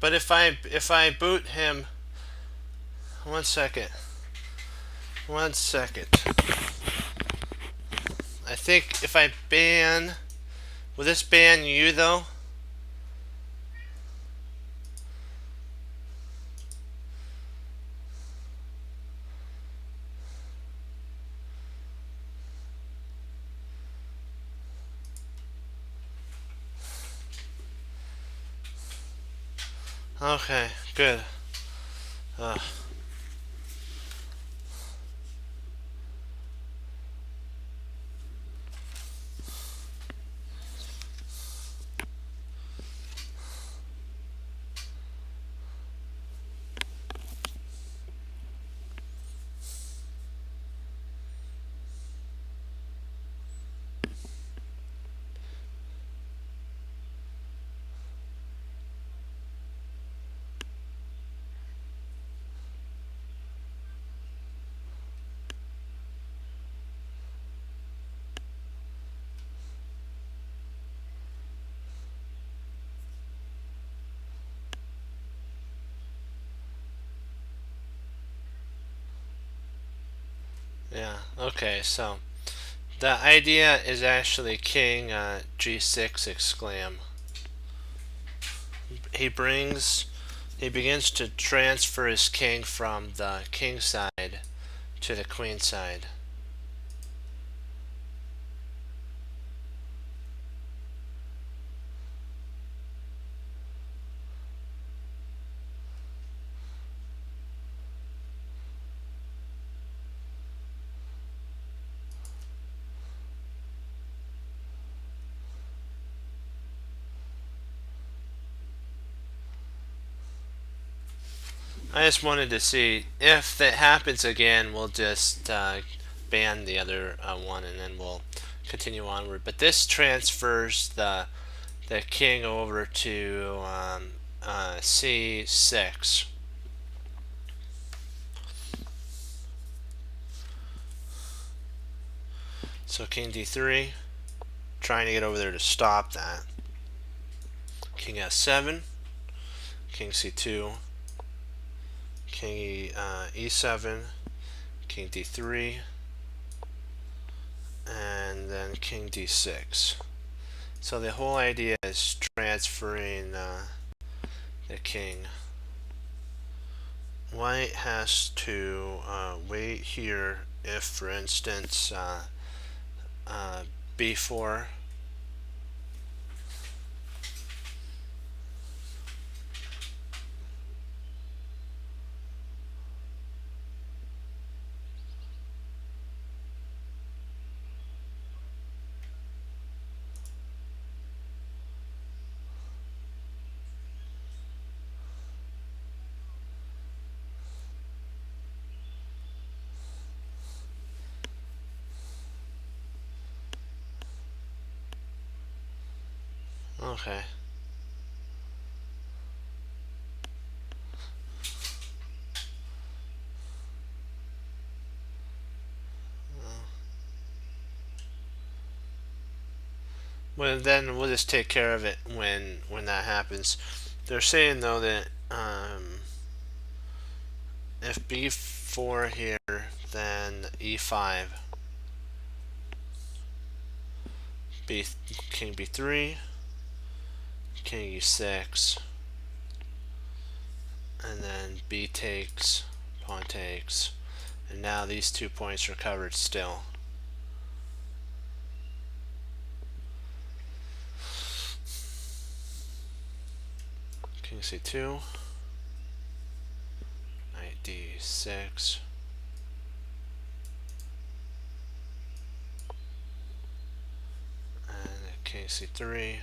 But if I boot him, 1 second. 1 second. I think if I ban, will this ban you though? Okay, good. Yeah, okay, so the idea is actually king g6 exclam. He begins to transfer his king from the king side to the queen side. I just wanted to see if that happens again, we'll just ban the other one and then we'll continue onward. But this transfers the king over to c6. So king d3, trying to get over there to stop that. King s7, king c2, king e7, king d3, and then king d6. So the whole idea is transferring the king. White has to wait here if, for instance, b4. Okay. Well, then we'll just take care of it when that happens. They're saying though that if b4 here, then e5, king b3, king e6, and then b takes, pawn takes, and now these 2 points are covered still. King c2, knight d6, and king c3,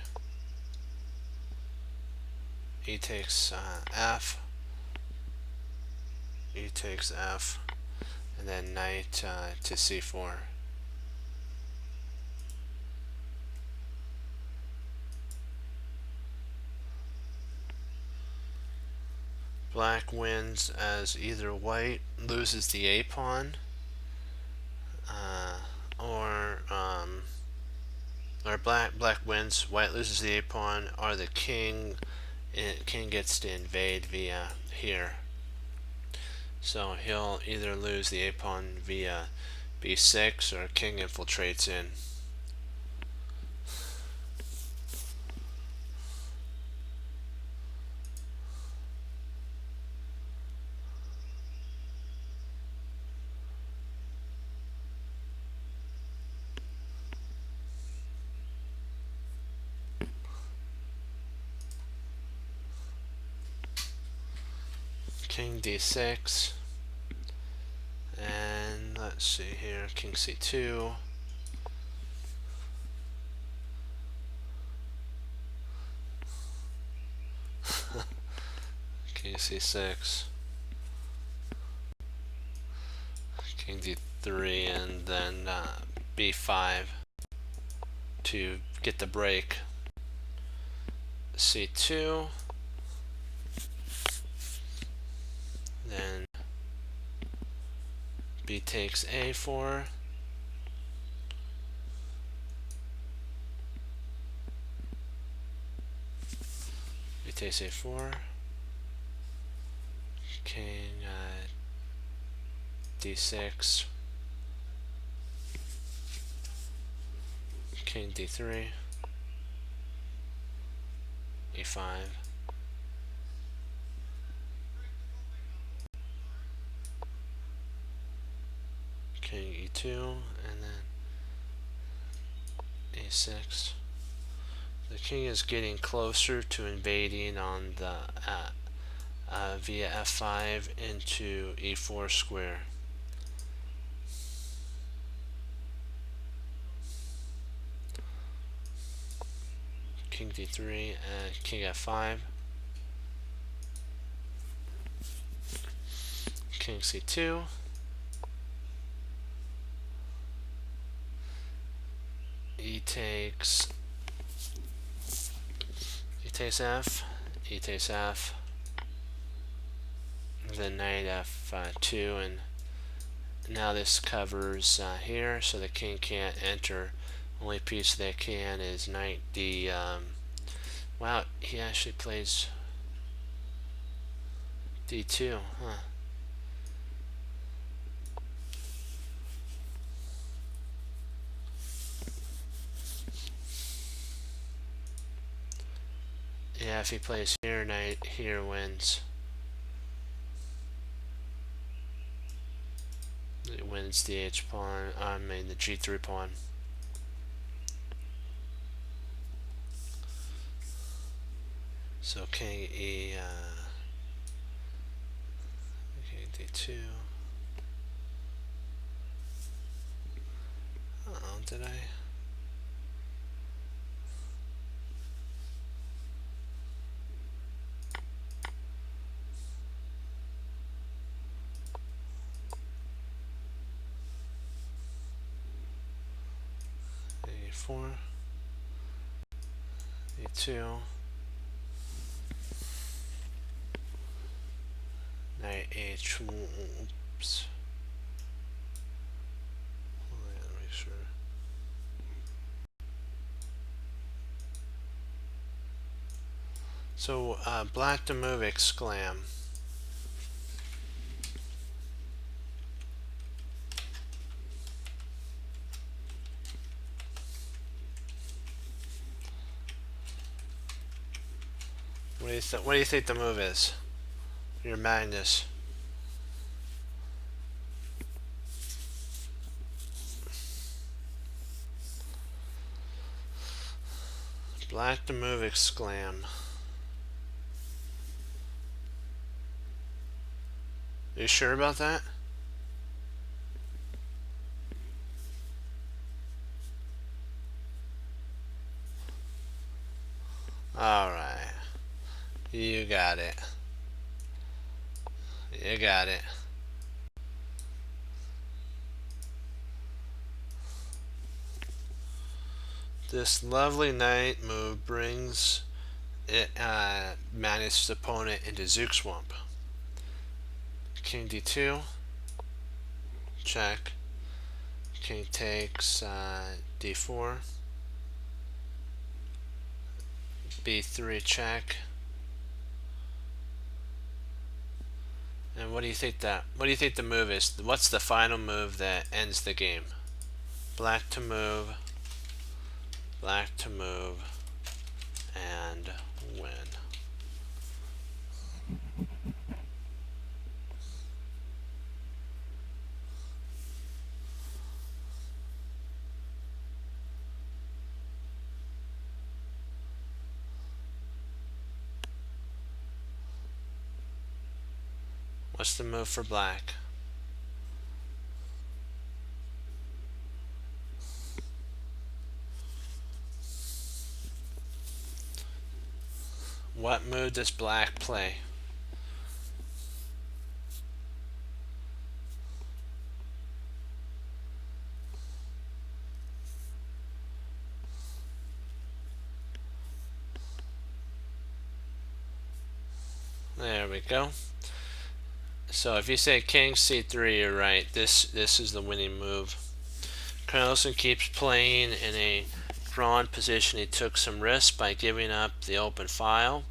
e takes f, e takes f, and then knight to c4. Black wins as either white loses the a pawn, or black wins, white loses the a pawn, or the king king gets to invade via here. So he'll either lose the a pawn via b6 or king infiltrates in. King d6, and let's see here, king c2, king c6, king d3, and then b5 to get the break. c2, then b takes a4, b takes a4, king d6, king d3, e5, king e2, and then a6. The king is getting closer to invading on the via f5 into e4 square. King d3 and king f5, king c2, e takes f, e takes f, then knight f2, and now this covers here, so the king can't enter. Only piece that can is knight d. Wow, he actually plays d2, huh? Yeah, if he plays here, knight here wins. It wins the h pawn. I mean the g3 pawn. So king e, king d2. Uh-oh, did I? A4, A2, knight H, oops. Let me make sure. So black to move exclam. What do you think the move is? Your Magnus. Black to move exclam. Are you sure about that? Alright. You got it. You got it. This lovely knight move brings it Magnus' opponent into Zugzwangp. King d2, check. King takes d4, b3 check, And what do you think the move is? What's the final move that ends the game? Black to move, and win. What's the move for black? What move does black play? There we go. So if you say king c3, you're right. This is the winning move. Carlsen keeps playing in a drawn position. He took some risks by giving up the open file.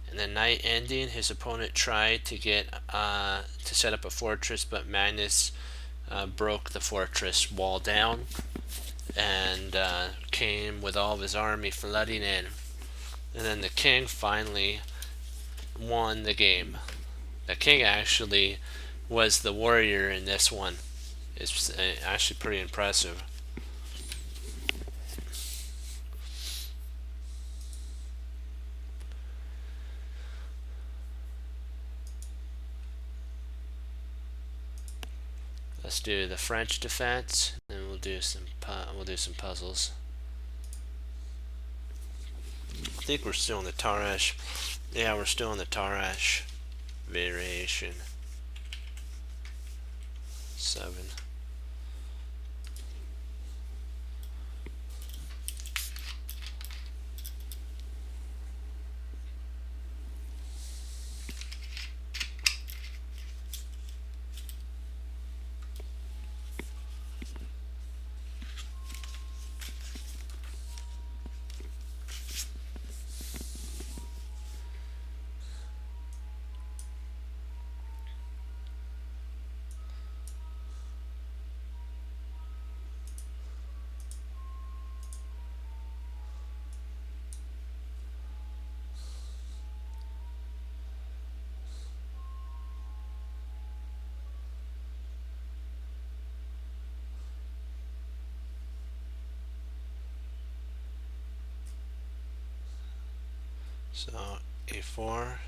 And the night ending, his opponent tried to get to set up a fortress, but Magnus broke the fortress wall down and came with all of his army flooding in. And then the king finally won the game. The king actually was the warrior in this one. It's actually pretty impressive. Let's do the French defense, and we'll do some puzzles. I think we're still in the Tarash. Yeah, we're still in the Tarash variation. 7. So a4.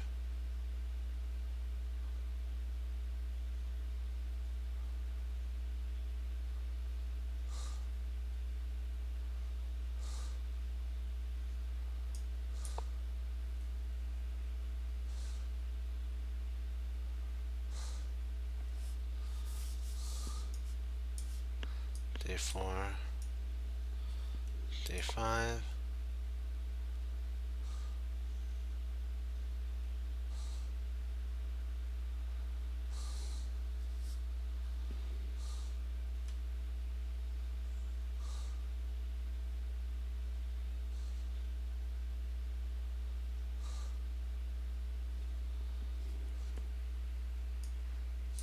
d4, d5,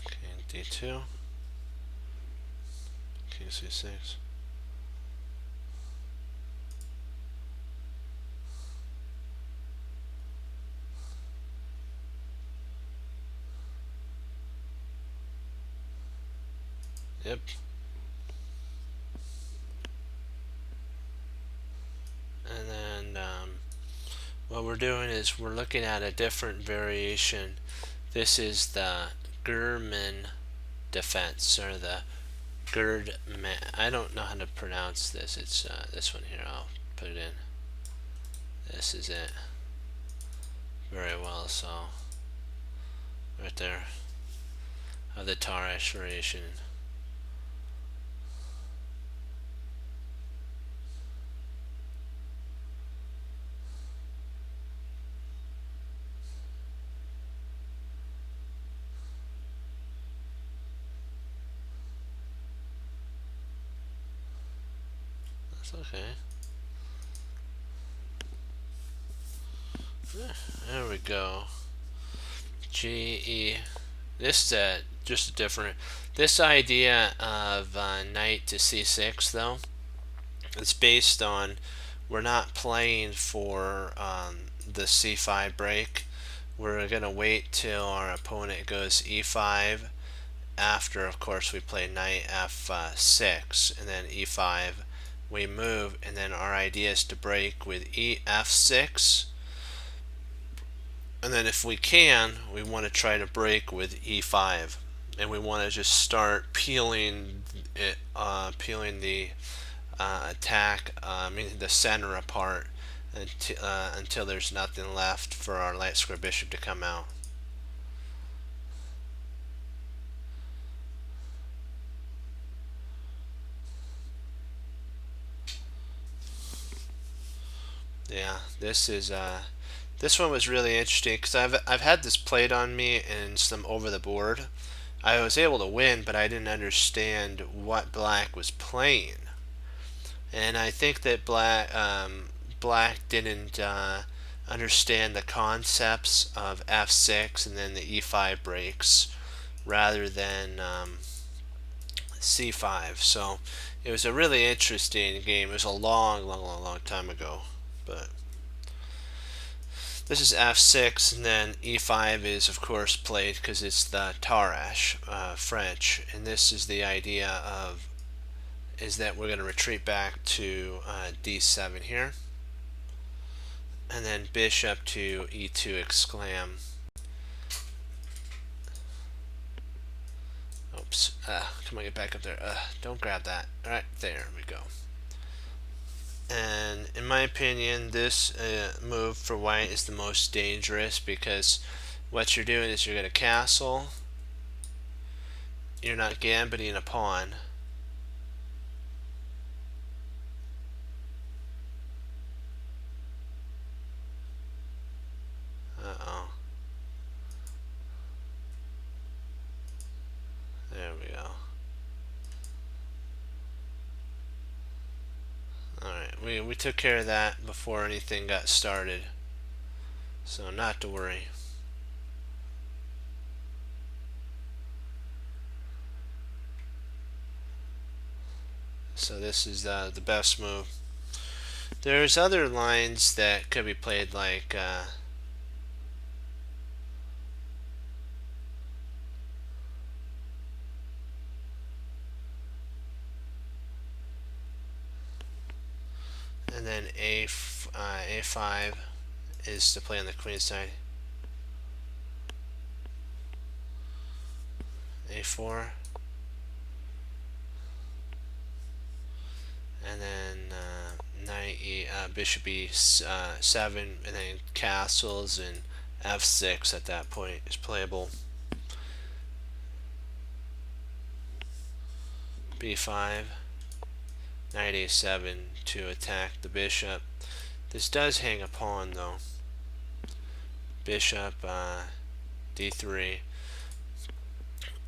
king d2, king c6. Yep. And then what we're doing is we're looking at a different variation. This is the German defense, or the Gerdman. I don't know how to pronounce this. It's this one here. I'll put it in. This is it. Very well. So right there, of the Tarash variation. That's okay. There we go. GE. This is just a different. This idea of knight to c6 though, it's based on we're not playing for the c5 break. We're gonna wait till our opponent goes e5. After, of course, we play knight f6 and then e5. We move, and then our idea is to break with f6. And then if we can, we want to try to break with e5, and we want to just start peeling it, peeling the attack, meaning the center apart, until there's nothing left for our light square bishop to come out. Yeah, this one was really interesting because I've had this played on me in some over the board. I was able to win, but I didn't understand what black was playing, and I think that black didn't understand the concepts of f6 and then the e5 breaks rather than c5. So it was a really interesting game. It was a long time ago, but this is f6, and then e5 is of course played because it's the Tarrasch French, and this is the idea of is that we're going to retreat back to d7 here, and then bishop to e2 exclam. Oops, come on, get back up there. Don't grab that. Alright, there we go. And in my opinion, this move for white is the most dangerous because what you're doing is you're going to castle. You're not gambiting a pawn. Uh-oh. There we go. Alright, we took care of that before anything got started, so not to worry. So this is the best move. There's other lines that could be played, like and then a5 is to play on the queen side. a4, and then knight bishop e7, and then castles, and f6 at that point is playable. b5, knight a7 to attack the bishop. This does hang a pawn though. Bishop d3.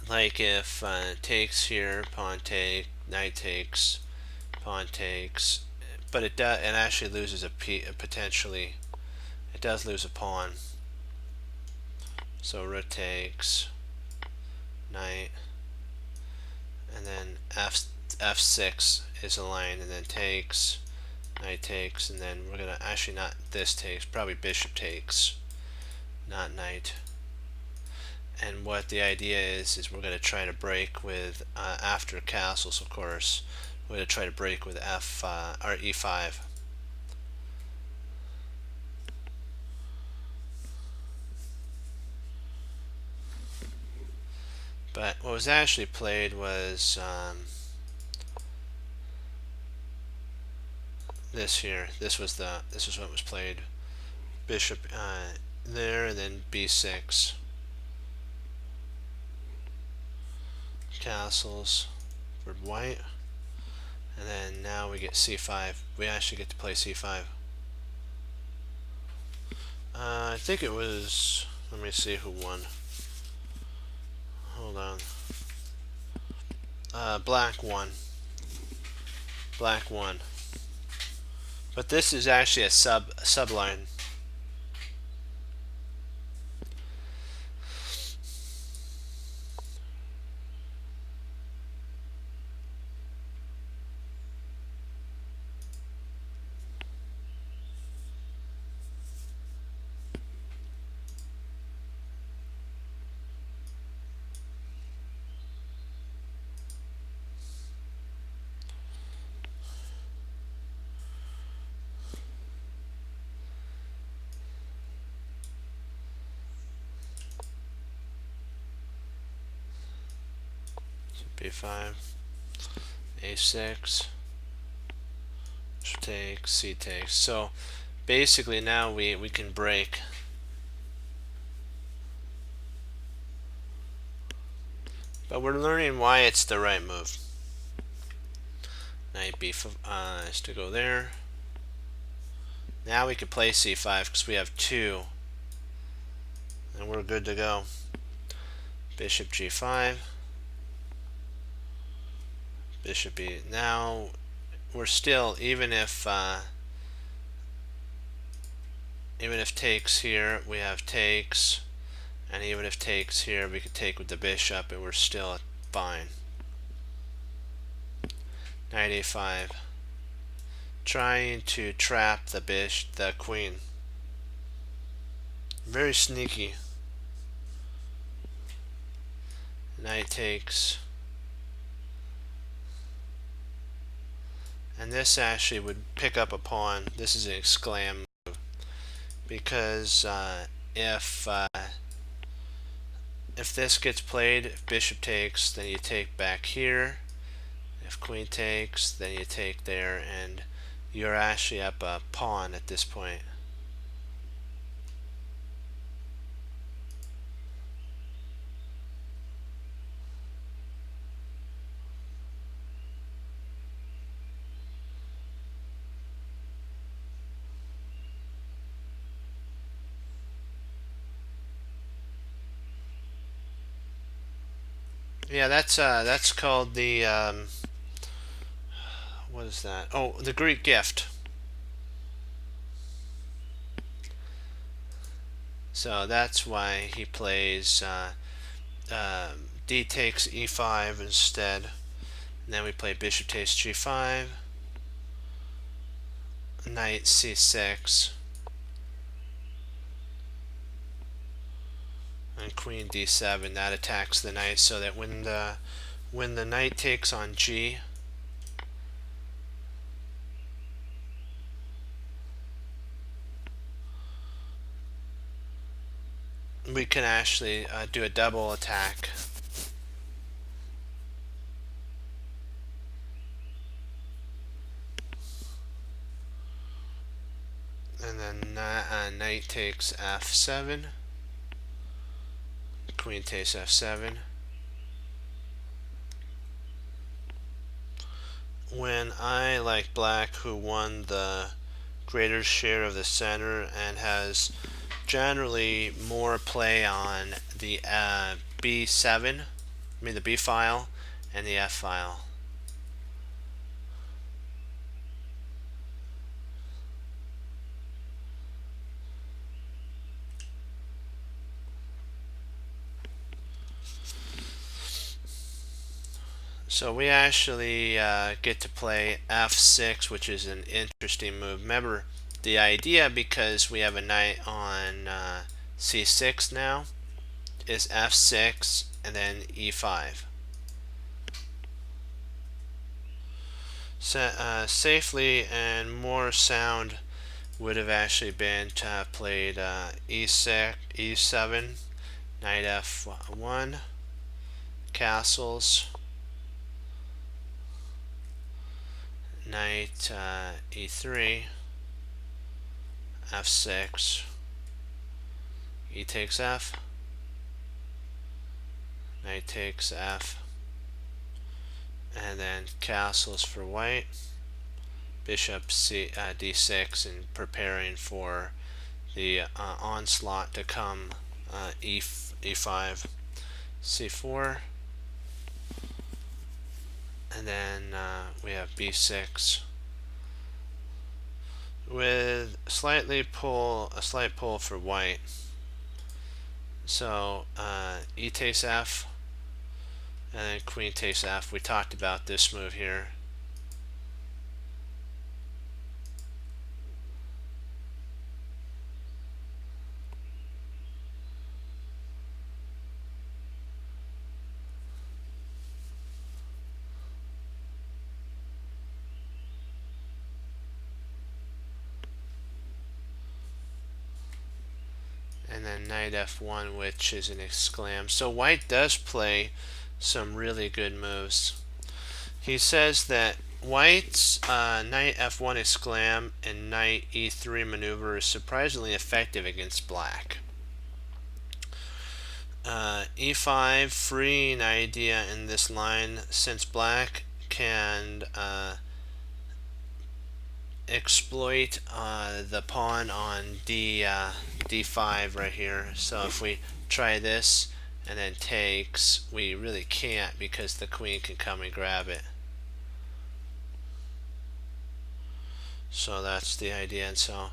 Like if takes here, pawn take, knight takes, pawn takes, but it actually loses potentially. It does lose a pawn. So rook takes, knight, and then f6 is a line, and then takes, knight takes, and then we're gonna actually not this takes, probably bishop takes, not knight. And what the idea is we're going to try to break with after castles, of course. We're going to try to break with or e5. But what was actually played was this here. This was what was played. Bishop there, and then b6. Castles for white, and then now we get c5. We actually get to play c5. I think it was, let me see who won. Hold on. Black won. Black won. But this is actually a subline. b5, a6, takes, c takes. So basically now we can break. But we're learning why it's the right move. Knight b5 is to go there. Now we can play c5 because we have 2. And we're good to go. Bishop g5. Bishop e. Now we're still, even if takes here, we have takes, and even if takes here, we could take with the bishop, and we're still fine. Knight a5, trying to trap the queen. Very sneaky. Knight takes. And this actually would pick up a pawn. This is an exclam move. Because if this gets played, if bishop takes, then you take back here. If queen takes, then you take there, and you're actually up a pawn at this point. Yeah, that's called the what is that? Oh, the Greek gift. So that's why he plays d takes e5 instead. And then we play bishop takes g5, knight c6, and queen d7. That attacks the knight, so that when the knight takes on g, we can actually do a double attack. And then knight takes f7, queen takes f7. When I, like black, who won the greater share of the center and has generally more play on the b7, the b file and the f file. So we actually get to play f6, which is an interesting move. Remember the idea, because we have a knight on c6 now, is f6 and then e5. So, safely and more sound would have actually been to have played e6, e7, knight f1, castles, knight e3, f6, e takes f, knight takes f, and then castles for white, bishop d6, and preparing for the onslaught to come, e5, c4, and then we have b6 with a slight pull for white. So e takes f, and then queen takes f. We talked about this move here. And then knight f1, which is an exclam. So white does play some really good moves. He says that White's knight f1 exclam and knight e3 maneuver is surprisingly effective against black. E5 free an idea in this line since black can exploit the pawn on d5 right here. So if we try this and then takes, we really can't because the queen can come and grab it. So that's the idea. And so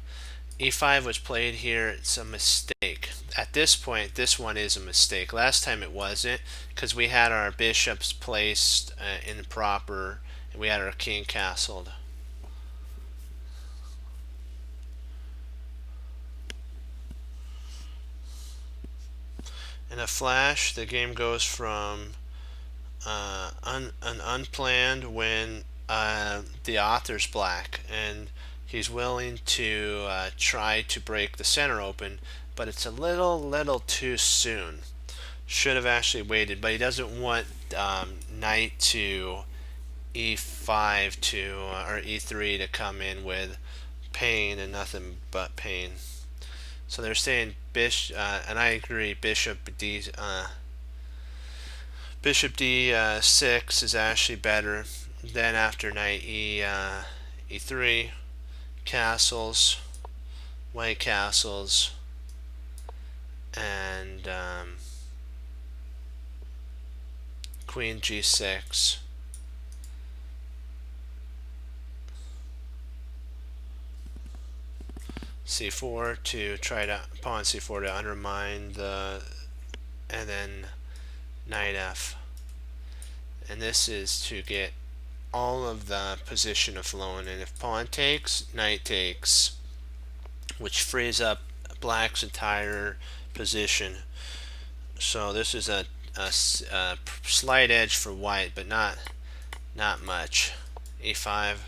e5 was played here. It's a mistake. At this point, this one is a mistake. Last time it wasn't because we had our bishops placed in proper and we had our king castled. In a flash, the game goes from an unplanned when the author's black and he's willing to try to break the center open, but it's a little too soon. Should have actually waited, but he doesn't want knight to e5 to or e3 to come in with pain and nothing but pain. So they're saying bishop, and I agree. Bishop d6 is actually better. Then after knight e3, castles, white castles, and queen g6. c4 to try to pawn c4 to undermine the, and then knight f. And this is to get all of the position of flowing. And if pawn takes, knight takes, which frees up black's entire position. So this is a slight edge for white, but not much. e5.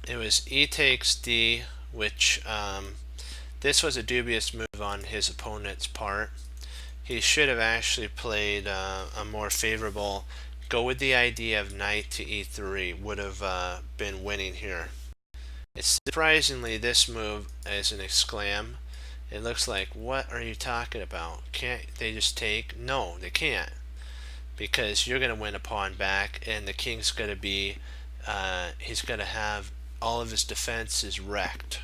It was e takes d, which this was a dubious move on his opponent's part. He should have actually played a more favorable, go with the idea of knight to e3, would have been winning here. It's surprisingly this move is an exclam. It looks like, what are you talking about? Can't they just take? No, they can't, because you're going to win a pawn back and the king's going to be, he's going to have all of his defenses wrecked.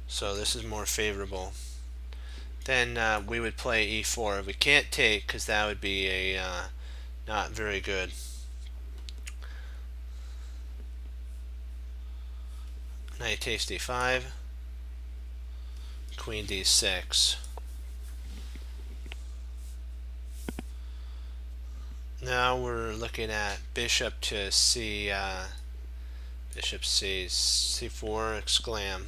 So this is more favorable. Then we would play e4. We can't take because that would be a not very good. Knight takes d5, queen d6. Now we're looking at bishop to c, bishop c, c4 exclam.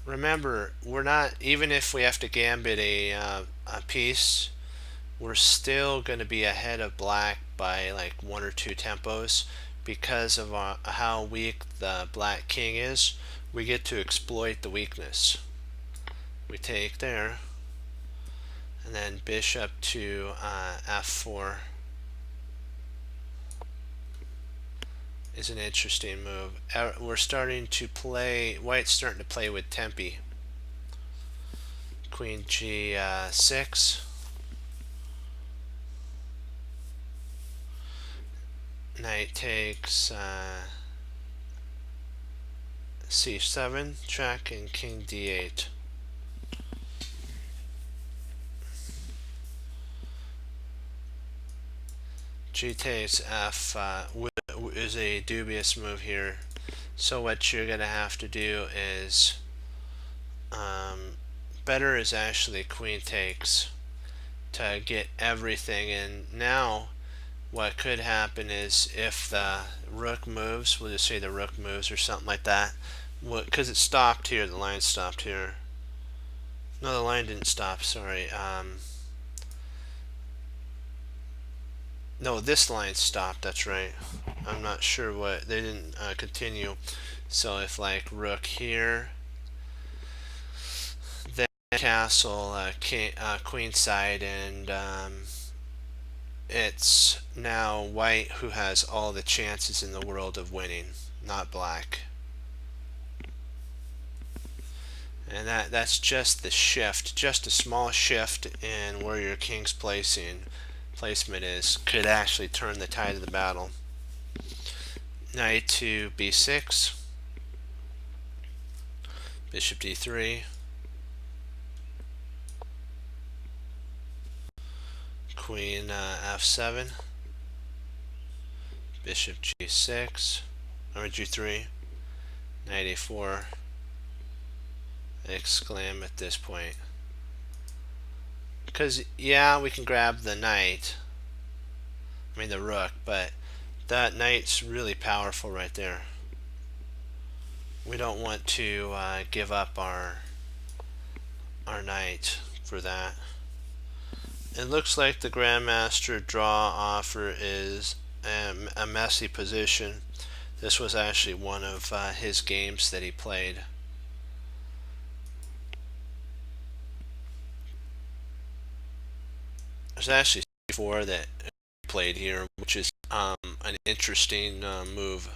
Remember, we're not, even if we have to gambit a piece, we're still going to be ahead of black by like 1 or 2 tempos because of how weak the black king is. We get to exploit the weakness. We take there, and then bishop to f4 is an interesting move. We're starting to play, white's starting to play with tempi. Queen g6. Knight takes c7 check and king d8. G takes f is a dubious move here. So what you're going to have to do is, better is actually queen takes to get everything. And now what could happen is if the rook moves, we'll just say the rook moves or something like that, because it stopped here, the line stopped here. No, the line didn't stop, sorry. No, this line stopped, that's right. I'm not sure what, they didn't continue. So if like rook here, castle queen side, and it's now white who has all the chances in the world of winning, not black. And that's just the shift, just a small shift in where your king's placement is could actually turn the tide of the battle. Knight to b6, bishop d3, queen f7, bishop g6 or g3, knight a4, exclaim at this point, because yeah, we can grab the knight, the rook, but that knight's really powerful right there. We don't want to give up our knight for that. It looks like the Grandmaster draw offer is a messy position. This was actually one of his games that he played. There's actually c4 that he played here, which is an interesting move.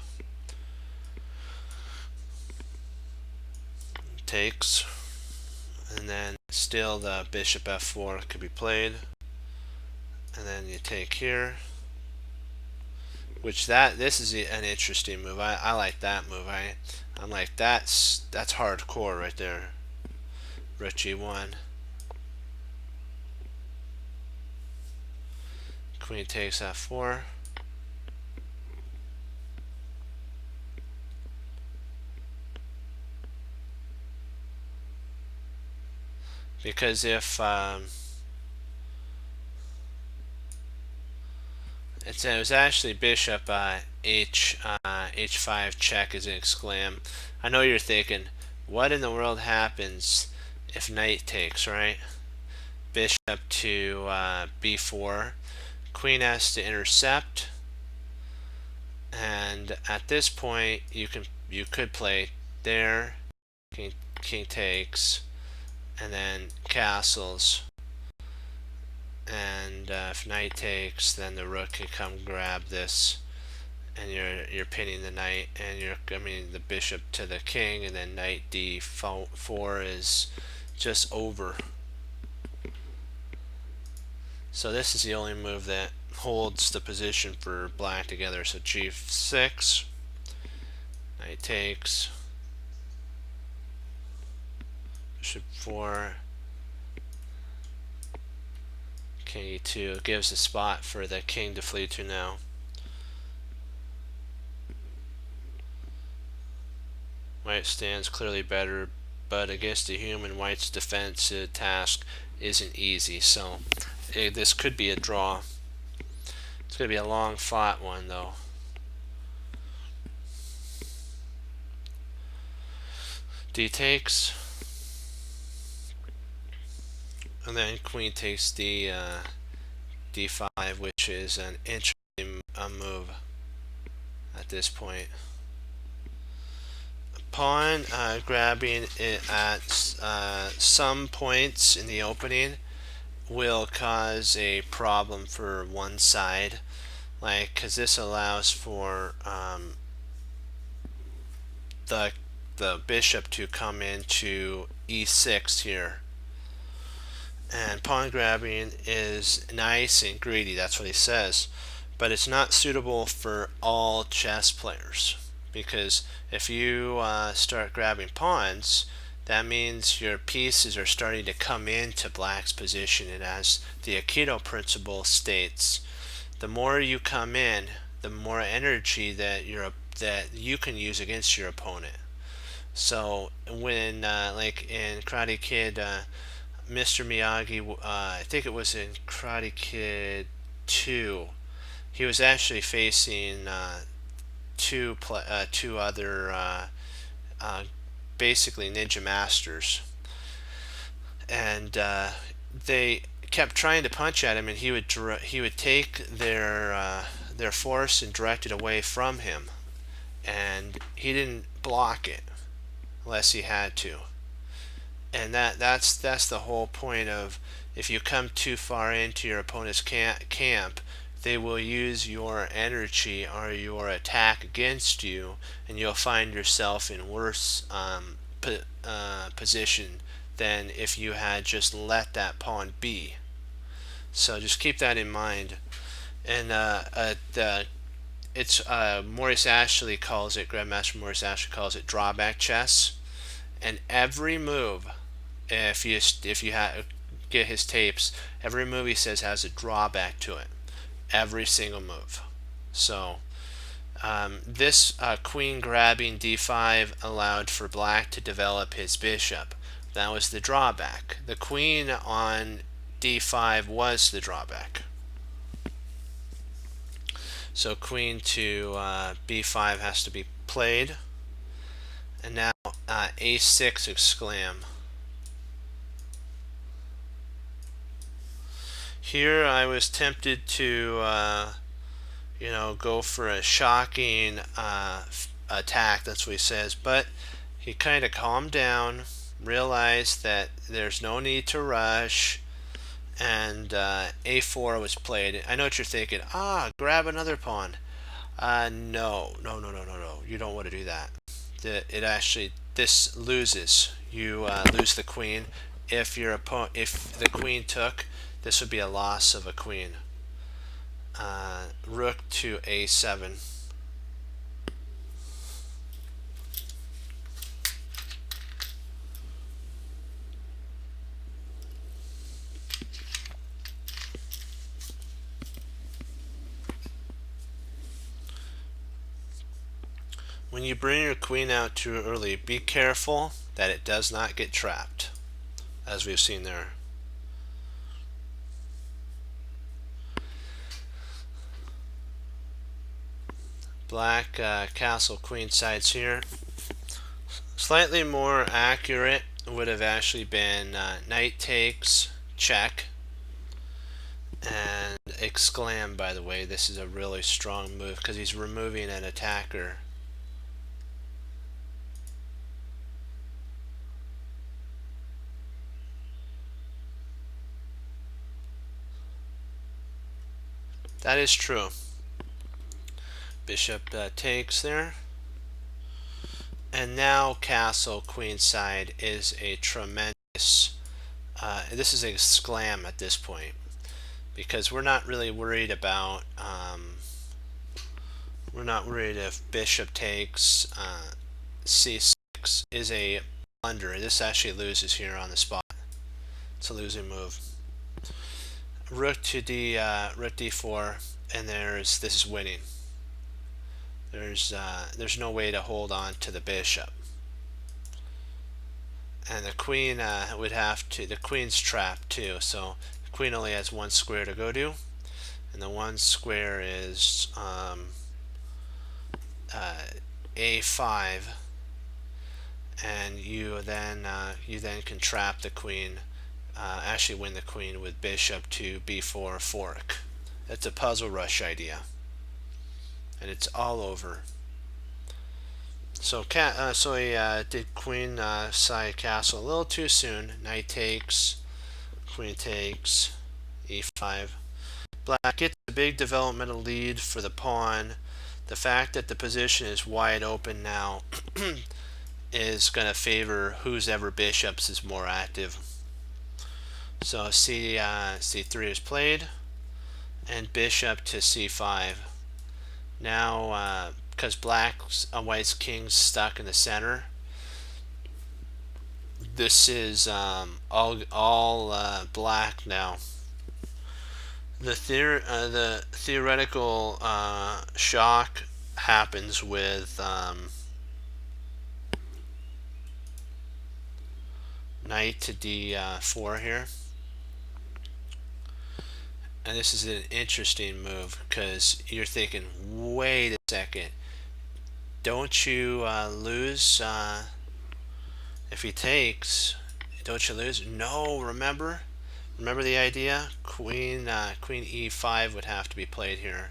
Takes, and then still the bishop f4 could be played, and then you take here, which this is an interesting move. I like that move. I'm like, that's hardcore right there. Rook g1, queen takes f4, because if it was actually bishop h5 check is an exclam. I know you're thinking, what in the world happens if knight takes, right? Bishop to b4, queen has to intercept, and at this point you could play there, king takes, and then castles, and if knight takes, then the rook can come grab this, and you're pinning the knight, and the bishop to the king, and then knight d4 is just over. So this is the only move that holds the position for black together. So g6, knight takes, bishop 4, king e2 gives a spot for the king to flee to now. White stands clearly better, but against a human, white's defensive task isn't easy, so this could be a draw. It's going to be a long fought one though. D takes, and then queen takes d5, which is an interesting move at this point. Pawn grabbing it at some points in the opening will cause a problem for one side, because this allows for the bishop to come into e6 here, and pawn grabbing is nice and greedy, that's what he says, but it's not suitable for all chess players, because if you start grabbing pawns, that means your pieces are starting to come into black's position, and as the Aikido principle states, the more you come in, the more energy that you can use against your opponent. So when like in Karate Kid, Mr. Miyagi, I think it was in Karate Kid 2, he was actually facing two other basically ninja masters, and they kept trying to punch at him, and he would take their force and direct it away from him, and he didn't block it unless he had to. And that's the whole point of, if you come too far into your opponent's camp, they will use your energy or your attack against you, and you'll find yourself in worse position than if you had just let that pawn be. So just keep that in mind. And it's Maurice Ashley calls it, Grandmaster Maurice Ashley calls it drawback chess. And every move, if you get his tapes, every move he says has a drawback to it. Every single move. So this queen grabbing d5 allowed for black to develop his bishop. That was the drawback. The queen on d5 was the drawback. So queen to b5 has to be played. And now a6 exclam. Here I was tempted to go for a shocking attack, that's what he says, but he kind of calmed down, realized that there's no need to rush, and a4 was played. I know what you're thinking, grab another pawn. No, you don't want to do that. This loses. You lose the queen. If the queen took, this would be a loss of a queen. Rook to a7. When you bring your queen out too early, be careful that it does not get trapped, as we've seen there. Black castle queen sides here. Slightly more accurate would have actually been knight takes, check, and exclam. By the way, this is a really strong move because he's removing an attacker. That is true. Bishop takes there. And now castle queenside is a tremendous, this is a exclam at this point, because we're not really worried about, we're not worried if bishop takes. C6 is a blunder. This actually loses here on the spot. It's a losing move. Rook to rook d4, and this is winning. There's no way to hold on to the bishop, and the queen the queen's trapped too. So the queen only has one square to go to, and the one square is a5, and you then can trap the queen. Actually win the queen with bishop to b4 fork. It's a puzzle rush idea, and it's all over. So he did queen side castle a little too soon. Knight takes, queen takes, e5. Black gets a big developmental lead for the pawn. The fact that the position is wide open now is going to favor whose ever bishops is more active. So c3 is played, and bishop to c5. Now, because white's king's stuck in the center, this is all black now. The theoretical shock happens with knight to d4 here. And this is an interesting move because you're thinking, wait a second, don't you lose if he takes? Don't you lose? No, remember the idea. Queen e5 would have to be played here.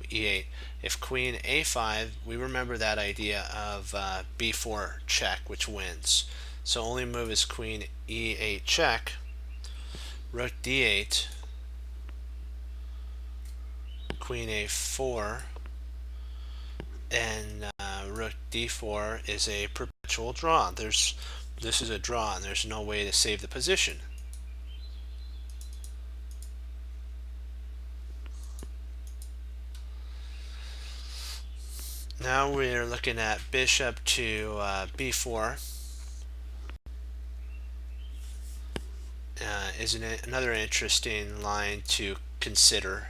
E8. If queen a5, we remember that idea of b4 check, which wins. So only move is queen e8 check, rook d8, queen a4, and rook d4 is a perpetual draw. This is a draw, and there's no way to save the position. Now we're looking at bishop to b4. Is another interesting line to consider,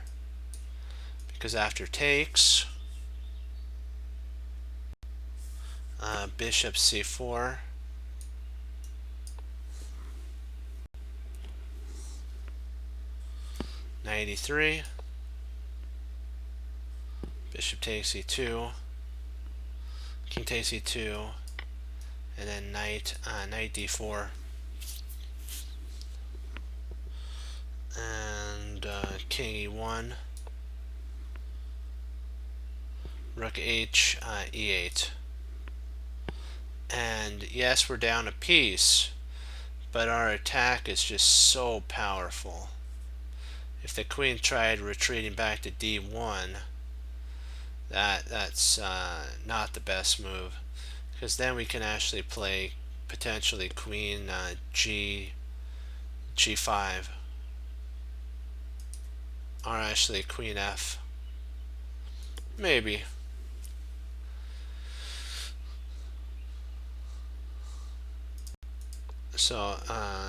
because after takes, bishop c4, knight e3, bishop takes e2, king takes e2, and then knight d4, and king e1, rook h e8. And yes, we're down a piece, but our attack is just so powerful. If the queen tried retreating back to d1, that's not the best move, because then we can actually play potentially queen g5, or actually queen f, maybe. So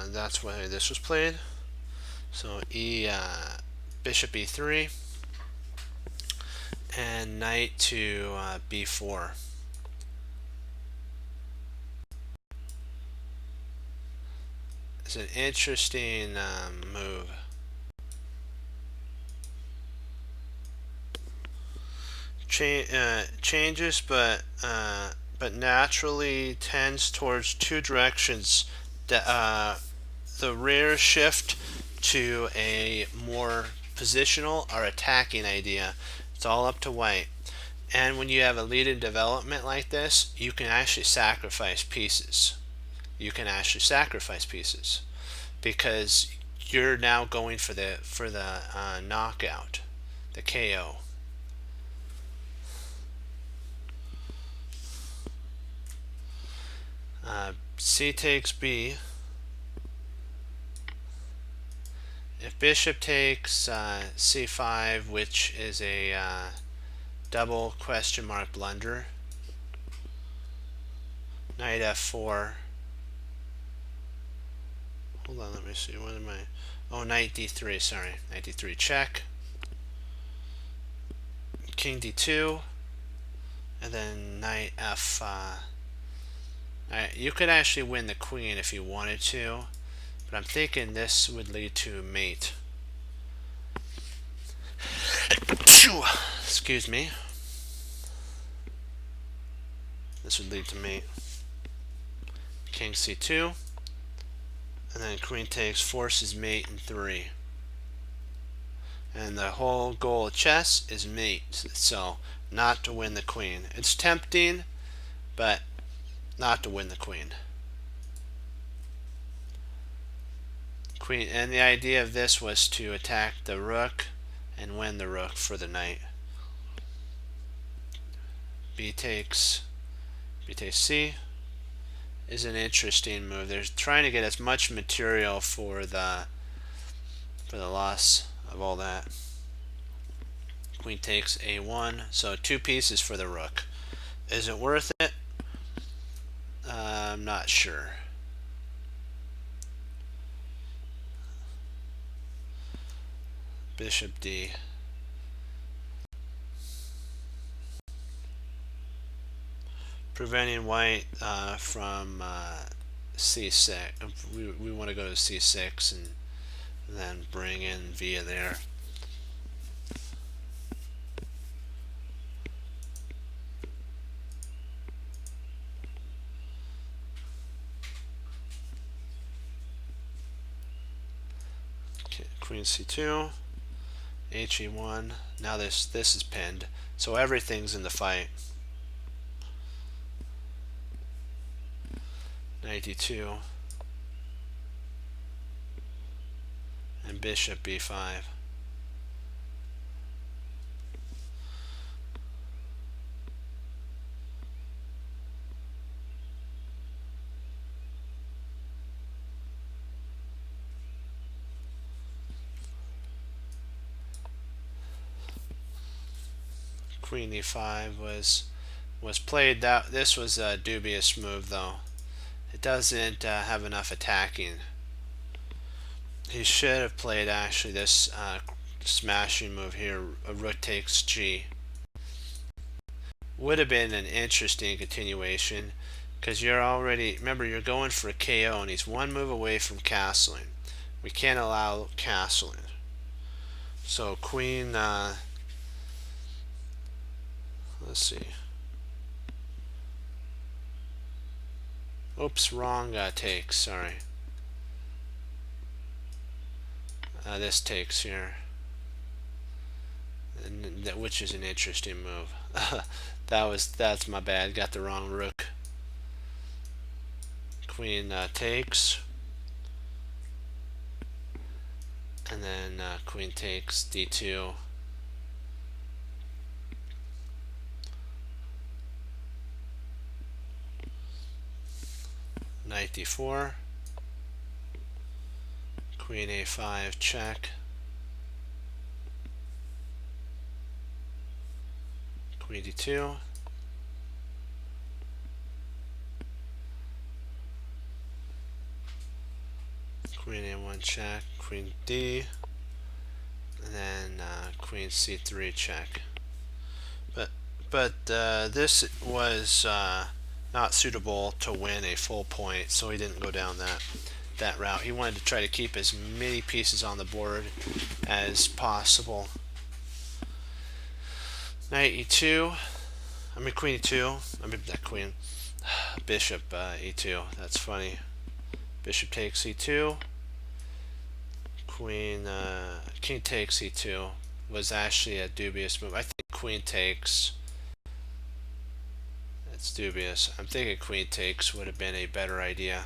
that's why this was played. So bishop e3, and knight to b4. It's an interesting move. Changes, but naturally tends towards two directions. The rear shift to a more positional or attacking idea. It's all up to white. And when you have a lead in development like this, you can actually sacrifice pieces. Because you're now going for the knockout, the KO. C takes B. If bishop takes c5, which is a double question mark blunder, knight f4. Hold on, let me see. What am I? Oh, knight d3. Sorry, knight d3 check. King d2, and then knight f. You could actually win the queen if you wanted to, but I'm thinking this would lead to mate. Excuse me. This would lead to mate. King c2, and then queen takes, forces mate in 3. And the whole goal of chess is mate, so not to win the queen. It's tempting, but not to win the queen. And the idea of this was to attack the rook and win the rook for the knight. B takes C is an interesting move. They're trying to get as much material for the loss of all that. Queen takes A1, so 2 pieces for the rook. Is it worth it? I'm not sure. Bishop D. Preventing white from C6. We want to go to C6 and then bring in via there. Okay, Queen C2, HE1. Now this is pinned, so everything's in the fight. knight d2, and bishop b5. Queen e5 was played. That this was a dubious move, though. It doesn't have enough attacking. He should have played actually this smashing move here. A rook takes g. Would have been an interesting continuation, because you're already, remember, you're going for a KO, and he's one move away from castling. We can't allow castling. So queen, let's see. Oops, wrong take, sorry. This takes here, and which is an interesting move. That's my bad. Got the wrong rook. Queen takes, and then queen takes d2. Knight d4. Queen a5 check. Queen d2. Queen a1 check. Queen d. And then queen c3 check. But this was not suitable to win a full point, so he didn't go down that route. He wanted to try to keep as many pieces on the board as possible. Knight e2. I mean queen e2. I mean that queen. Bishop e2. That's funny. Bishop takes e2. Queen king takes e2 was actually a dubious move. I think queen takes. It's dubious. I'm thinking queen takes would have been a better idea.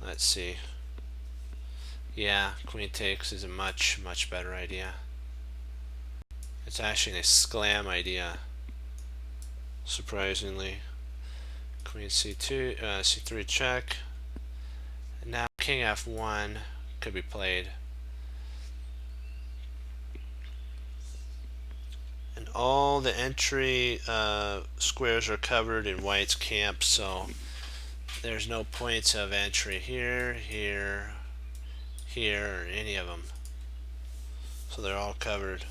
Let's see. Yeah, queen takes is a much better idea. It's actually a sclam idea, surprisingly. Queen c2, c3 check. And now king f1 could be played. And all the entry squares are covered in white's camp, so there's no points of entry here, here, here, or any of them. So they're all covered.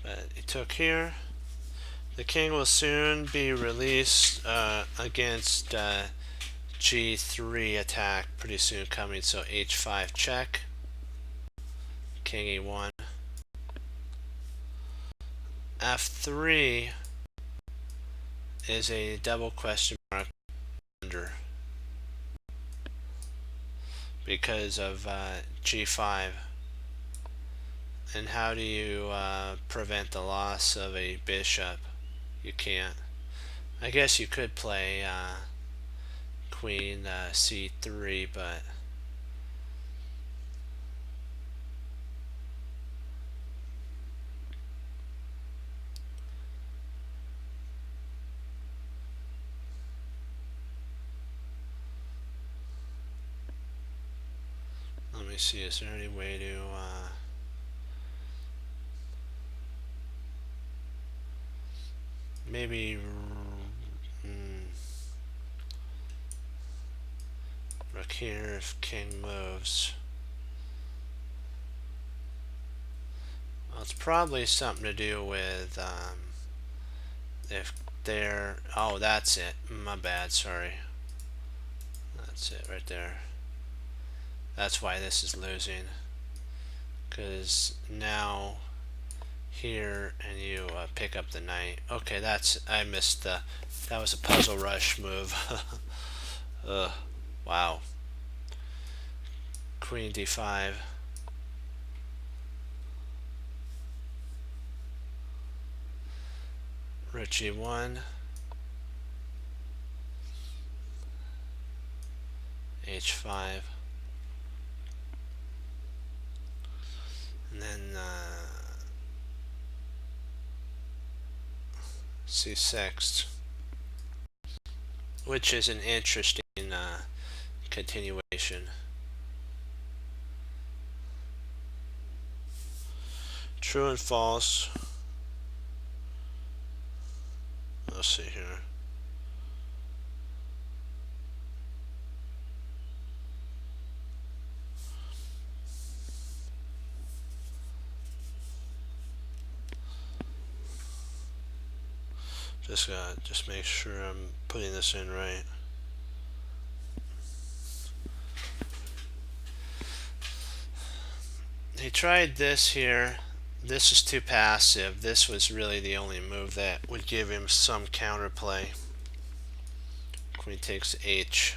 But he took here. The king will soon be released against g3 attack pretty soon coming, so h5 check. King e1. f3 is a double question mark under because of g5. And how do you prevent the loss of a bishop? You can't. I guess you could play queen c3, but let me see, is there any way to maybe rook here if king moves? Well, it's probably something to do with if they're, oh, that's it, my bad, sorry, that's it right there. That's why this is losing, because now here and you pick up the knight. Okay, that's, I missed that was a puzzle rush move. Wow. Queen d5. rook g1, h5, and then c6, which is an interesting continuation. True and false. Let's see here. Just make sure I'm putting this in right. He tried this here. This is too passive. This was really the only move that would give him some counterplay. Queen takes h.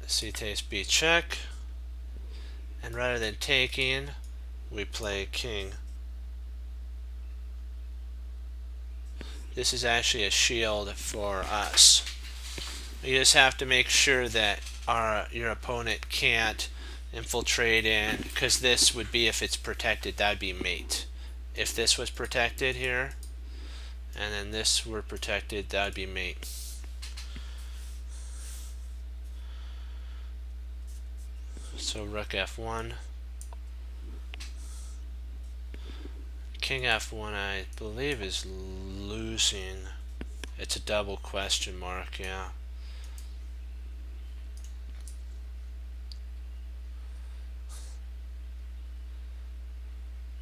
C takes b check. And rather than taking, we play king. This is actually a shield for us. You just have to make sure that your opponent can't infiltrate in, because this would be, if it's protected, that would be mate. If this was protected here, and then this were protected, that would be mate. So rook f1. King f1, I believe, is losing. It's a double question mark, yeah.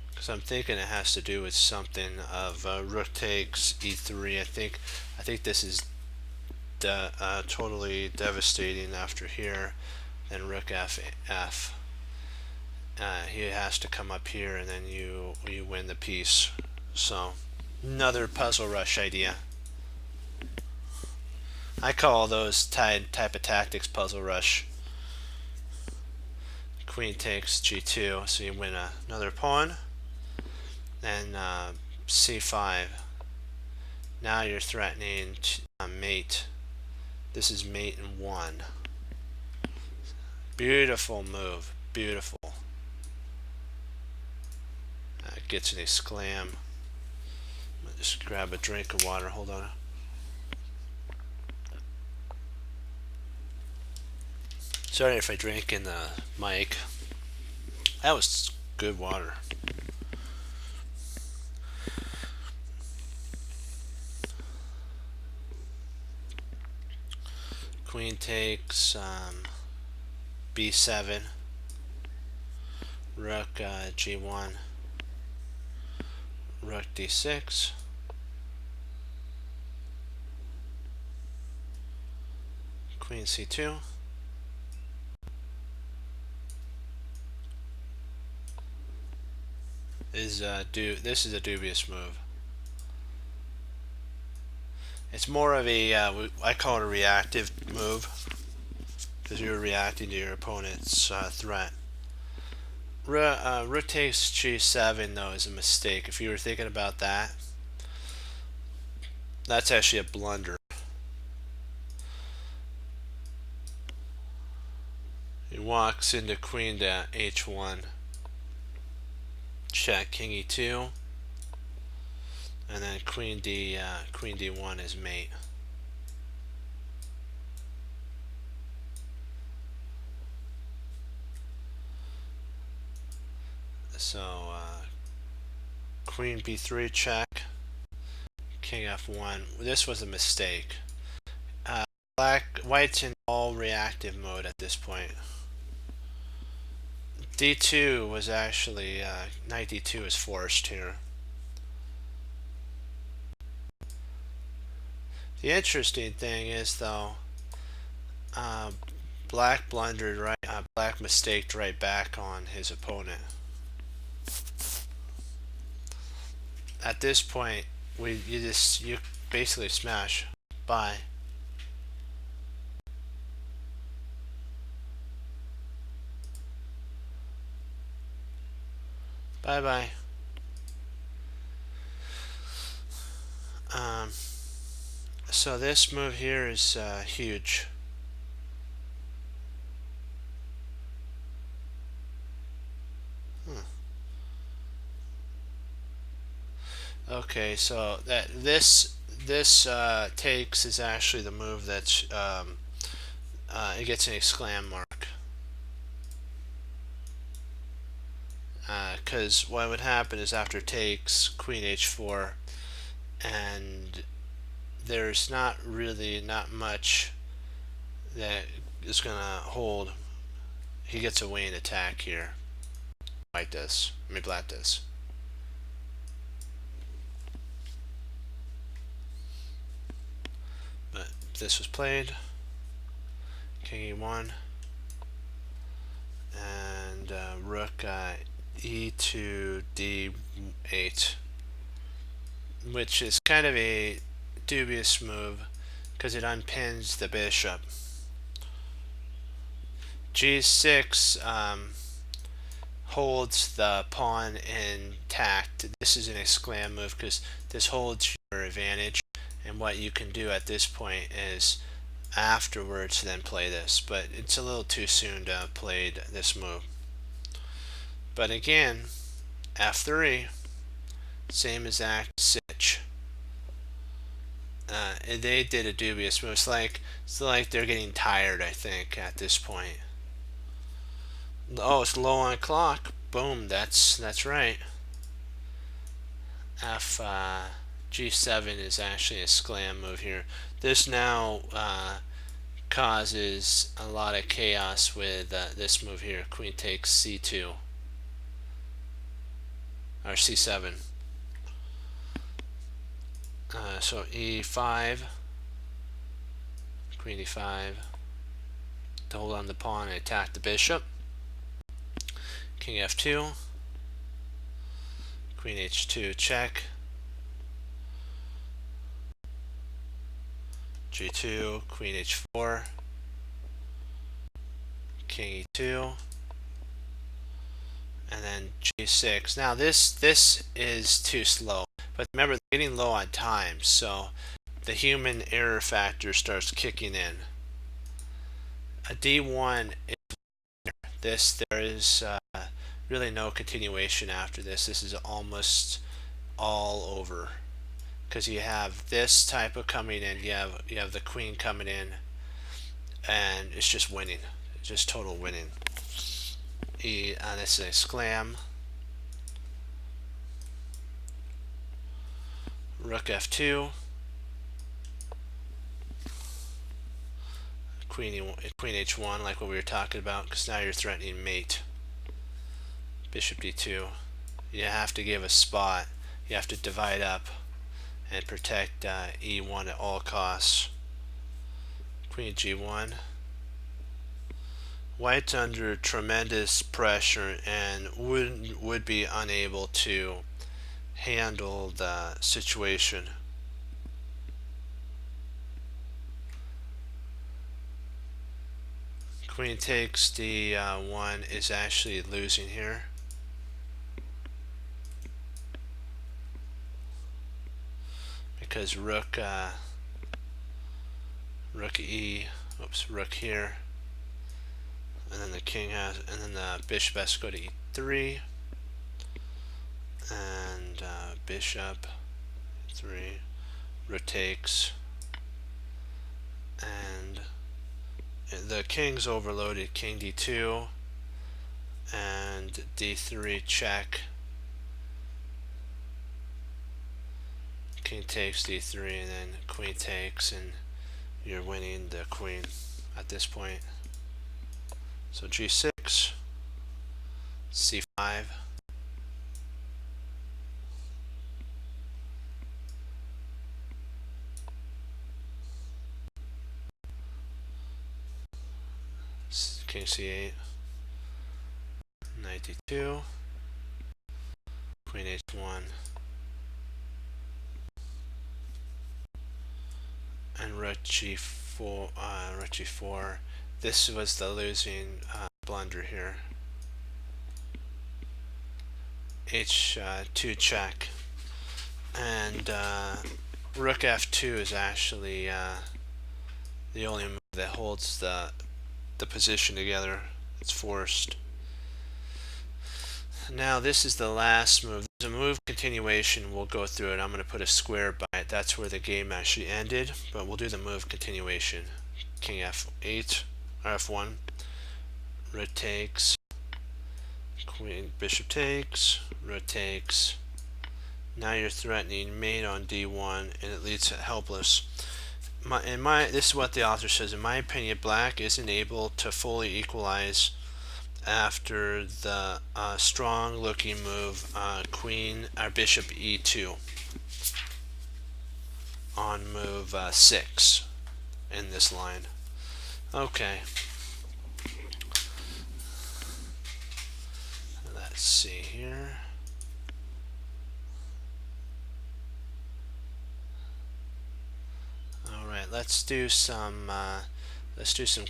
Because I'm thinking it has to do with something of rook takes e3. I think this is totally devastating after here. Then rook f. He has to come up here, and then you win the piece. So another puzzle rush idea. I call those type of tactics puzzle rush. Queen takes g2, so you win another pawn. Then c5. Now you're threatening mate. This is mate in 1. Beautiful move. Beautiful. Gets an exclam. Just grab a drink of water. Hold on. Sorry if I drank in the mic. That was good water. Queen takes b7. Rook g1. Rook d6. Queen c2. This is a dubious move. It's more of a I call it a reactive move, because you're reacting to your opponent's threat. Rook takes g7 though is a mistake. If you were thinking about that, that's actually a blunder. He walks into queen to h1. Check, king e2, and then queen d1 is mate. So queen b3 check, king f1. This was a mistake. White's in all reactive mode at this point. d2 was actually knight d2 is forced here. The interesting thing is though, black blundered right. Black mistaked right back on his opponent. At this point, you basically smash. Bye. Bye bye. So this move here is huge. Okay, so this takes is actually the move that's it gets an exclam mark. Because what would happen is after takes, queen h4, and there's not much that is going to hold. He gets a Wayne attack here. White does. I mean, black does. But this was played. King e1. And rook e2 d8. Which is kind of a dubious move because it unpins the bishop. G6 holds the pawn intact. This is an exclam move because this holds your advantage, and what you can do at this point is afterwards then play this, but it's a little too soon to have played this move. But again, f3, same exact sitch. They did a dubious move. It's like they're getting tired, I think, at this point. Oh, it's low on clock. Boom, that's right. G7 is actually a exclam move here. This now causes a lot of chaos with this move here. Queen takes c2 or c7. So e5, queen e5 to hold on the pawn and attack the bishop. King f2, queen h2 check, g2, queen h4, king e2, and then g6. Now this is too slow, but remember they're getting low on time, so the human error factor starts kicking in. A d1 is this. There is really no continuation after this. This is almost all over because you have this type of coming in. You have the queen coming in, and it's just winning. It's just total winning. This is a exclam. Rook f2. Queen h1, like what we were talking about, because now you're threatening mate. Bishop d2. You have to give a spot. You have to divide up and protect e1 at all costs. Queen g1. White's under tremendous pressure and would be unable to handle the situation. Queen takes d1 is actually losing here. Because rook rook here, and then the king has, and then the bishop has to go to e3, and bishop 3, rook takes, and the king's overloaded. King d2 and d3 check. King takes d3 and then queen takes, and you're winning the queen at this point. So g6, c5, king c8, knight d2, queen h1, and rook g4. Rook g4. This was the losing blunder here. h2 check, and rook f2 is actually the only move that holds the position together. It's forced. Now this is the last move. There's a move continuation. We'll go through it. I'm going to put a square by it. That's where the game actually ended, but we'll do the move continuation. King f8 or f1. Rook takes. Queen, bishop takes. Rook takes. Now you're threatening mate on d1, and it leads to helpless. This is what the author says. In my opinion, black isn't able to fully equalize after the strong looking move queen or bishop e2 on move 6 in this line. Okay, let's see here. All right, let's do some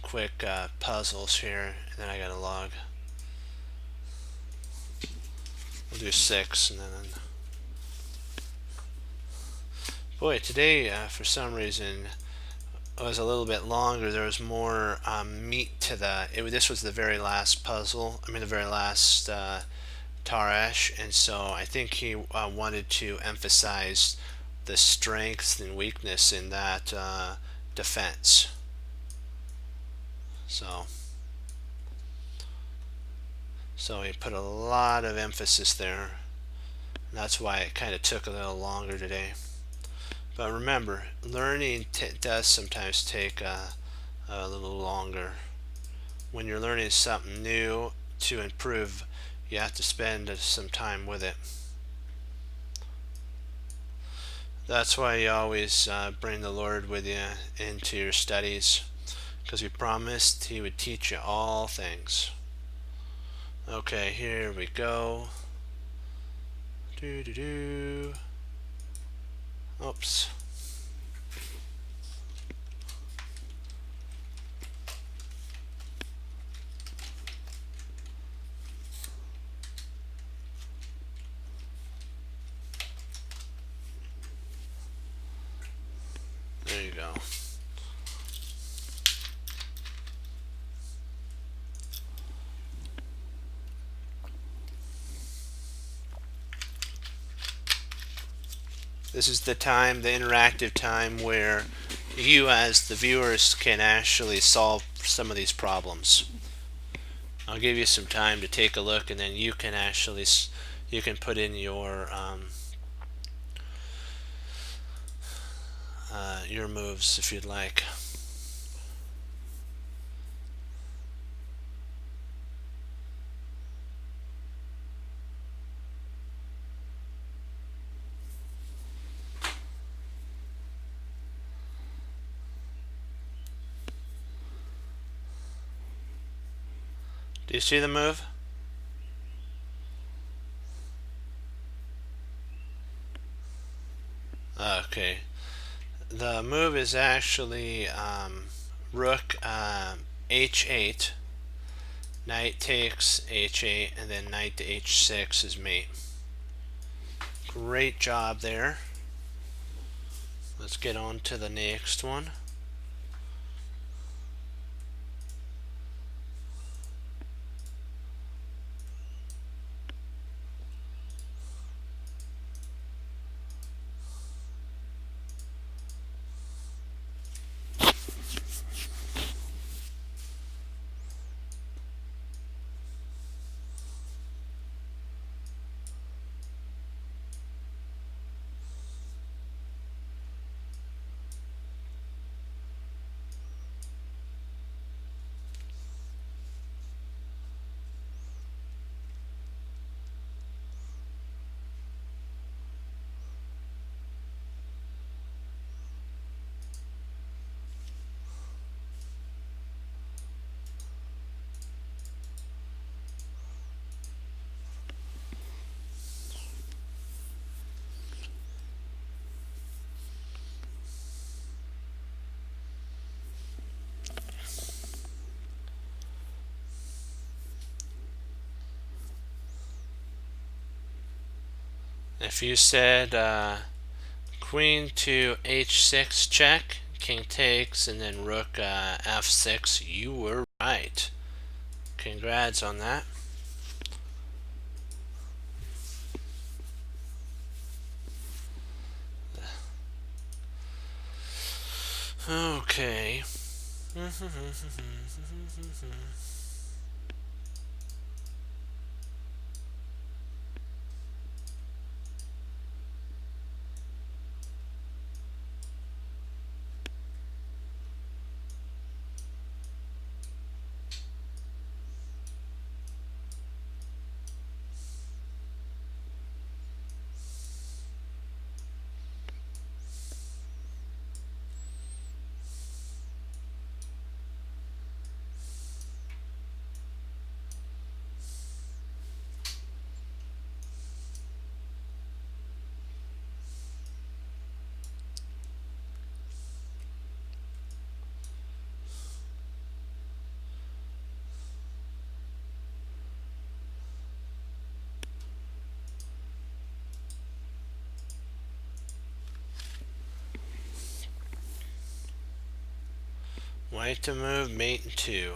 quick puzzles here, and then I gotta log. We'll do 6, and then boy, today for some reason it was a little bit longer. There was more meat to this was the very last puzzle. I mean, the very last Tarash, and so I think he wanted to emphasize the strengths and weakness in that defense. So he put a lot of emphasis there. And that's why it kind of took a little longer today. But remember, learning does sometimes take a little longer. When you're learning something new to improve, you have to spend some time with it. That's why you always bring the Lord with you into your studies, because He promised He would teach you all things. Okay, here we go. Oops. There you go. This is the time, the interactive time, where you as the viewers can actually solve some of these problems. I'll give you some time to take a look, and then you can actually put in your moves if you'd like. Do you see the move? Okay. The move is actually rook h8, knight takes h8, and then knight to h6 is mate. Great job there. Let's get on to the next one. If you said Queen to h6 check, king takes, and then rook f6. You were right. Congrats on that. Okay. White to move, mate in 2.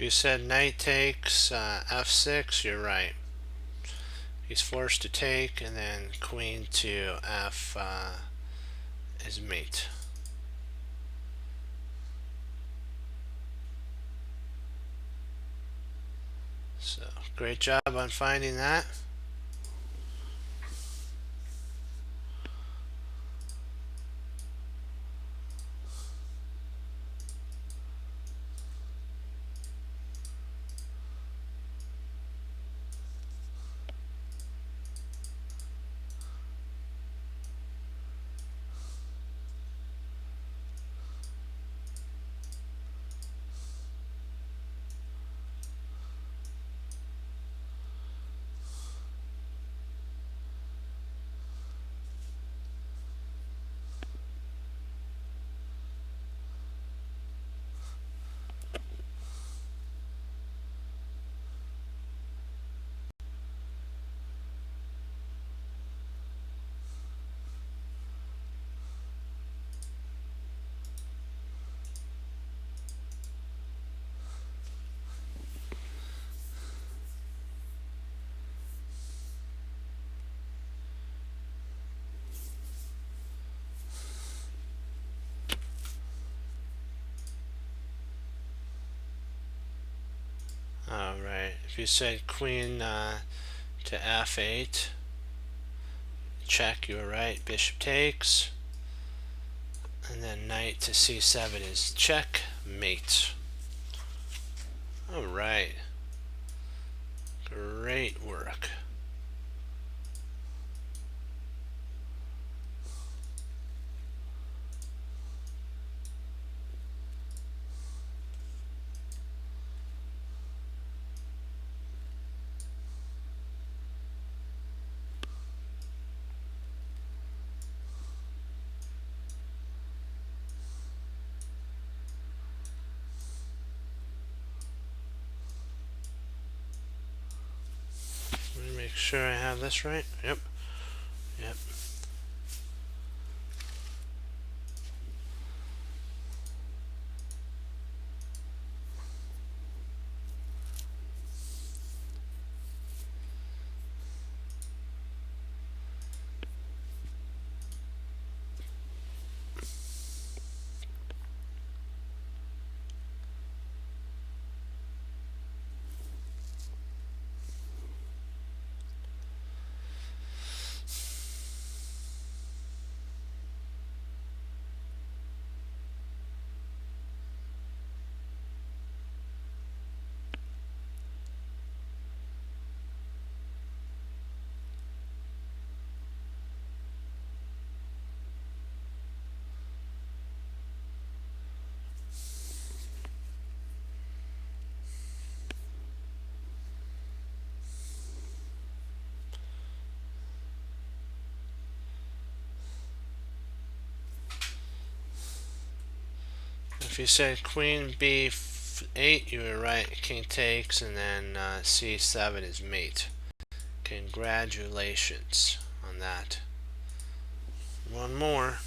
You said knight takes f6, you're right. He's forced to take, and then queen to f is mate. So, great job on finding that. Alright, if you said queen to f8, check, you were right. Bishop takes. And then knight to c7 is checkmate. Alright. Great work. Let me make sure I have this right. Yep. Yep. if you said queen b8, you were right. King takes, and then c7 is mate. Congratulations on that. One more.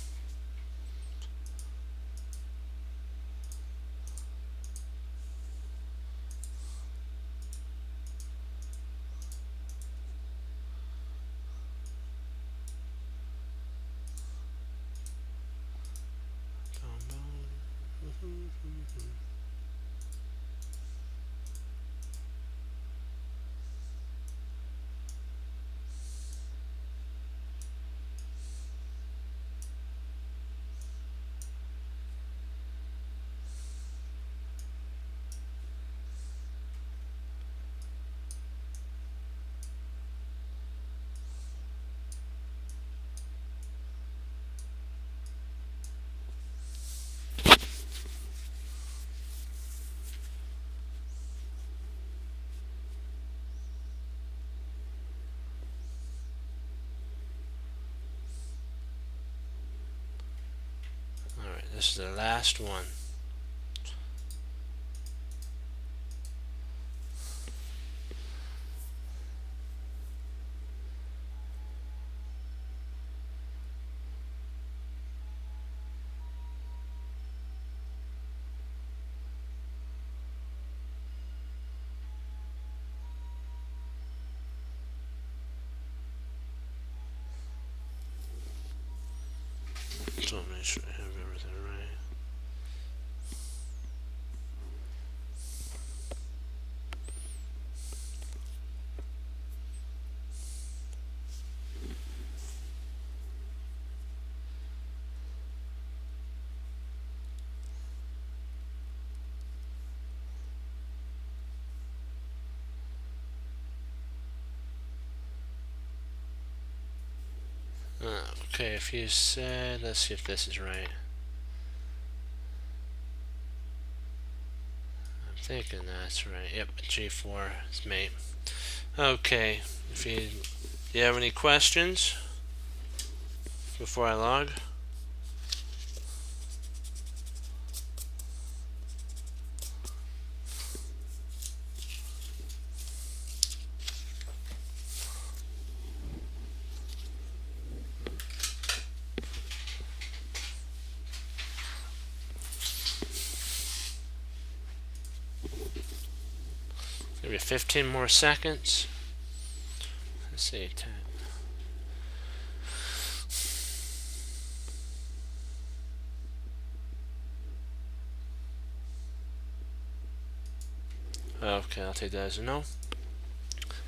Alright, this is the last one. So make sure I have everything right. Okay, if you said, let's see if this is right. I'm thinking that's right. Yep, G4 is mate. Okay, if you have any questions before I log? Maybe 15 more seconds. Let's see, 10. Okay, I'll take that as a no.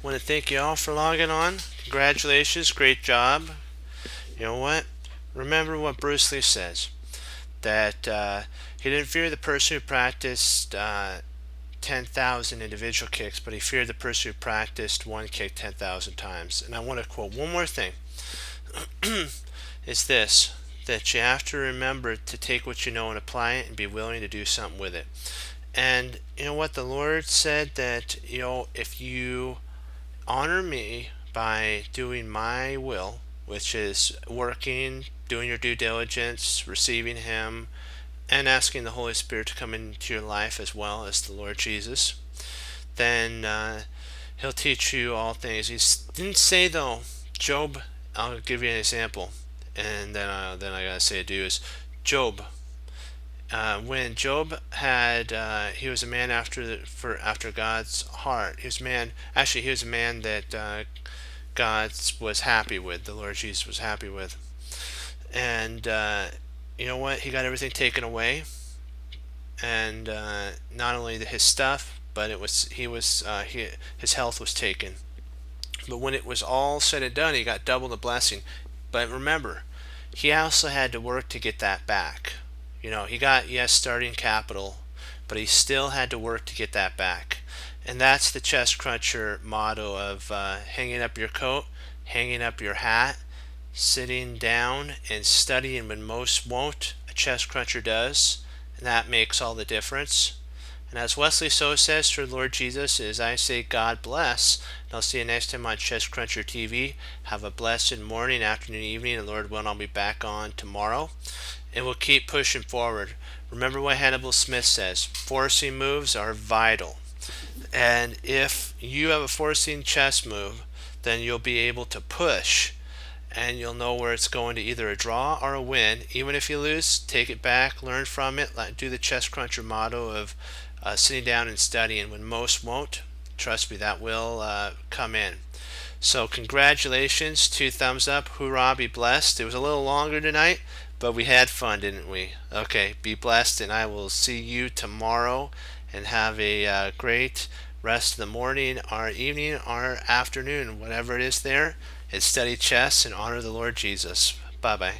Want to thank you all for logging on. Congratulations, great job. You know what? Remember what Bruce Lee says, that he didn't fear the person who practiced 10,000 individual kicks, but he feared the person who practiced one kick 10,000 times. And I want to quote one more thing. It's this, that you have to remember to take what you know and apply it and be willing to do something with it. And you know what? The Lord said that, you know, if you honor me by doing my will, which is working, doing your due diligence, receiving Him, and asking the Holy Spirit to come into your life as well as the Lord Jesus, then He'll teach you all things. He didn't say, though, Job, I'll give you an example, and then I gotta say to do is Job. When Job had, he was a man after God's heart. He was a man that God was happy with. The Lord Jesus was happy with, and you know what? He got everything taken away, and not only his stuff, but his health was taken. But when it was all said and done, he got double the blessing. But remember, he also had to work to get that back. You know, he got, yes, starting capital, but he still had to work to get that back. And that's the Chest Cruncher motto of hanging up your coat, hanging up your hat, sitting down and studying when most won't. A Chest Cruncher does, and that makes all the difference. And as Wesley So says through Lord Jesus, as I say, God bless. And I'll see you next time on Chest Cruncher TV. Have a blessed morning, afternoon, evening, and Lord willing, I'll be back on tomorrow. And we'll keep pushing forward. Remember what Hannibal Smith says, forcing moves are vital. And if you have a forcing chess move, then you'll be able to push, and you'll know where it's going to either a draw or a win. Even if you lose, take it back, learn from it, do the chess cruncher motto of sitting down and studying when most won't. Trust me, that will come in. So congratulations, 2 thumbs up, hoorah, be blessed. It was a little longer tonight, but we had fun, didn't we? Okay, be blessed, and I will see you tomorrow, and have a great rest of the morning or evening or afternoon, whatever it is there, and study chess and honor the Lord Jesus. Bye-bye.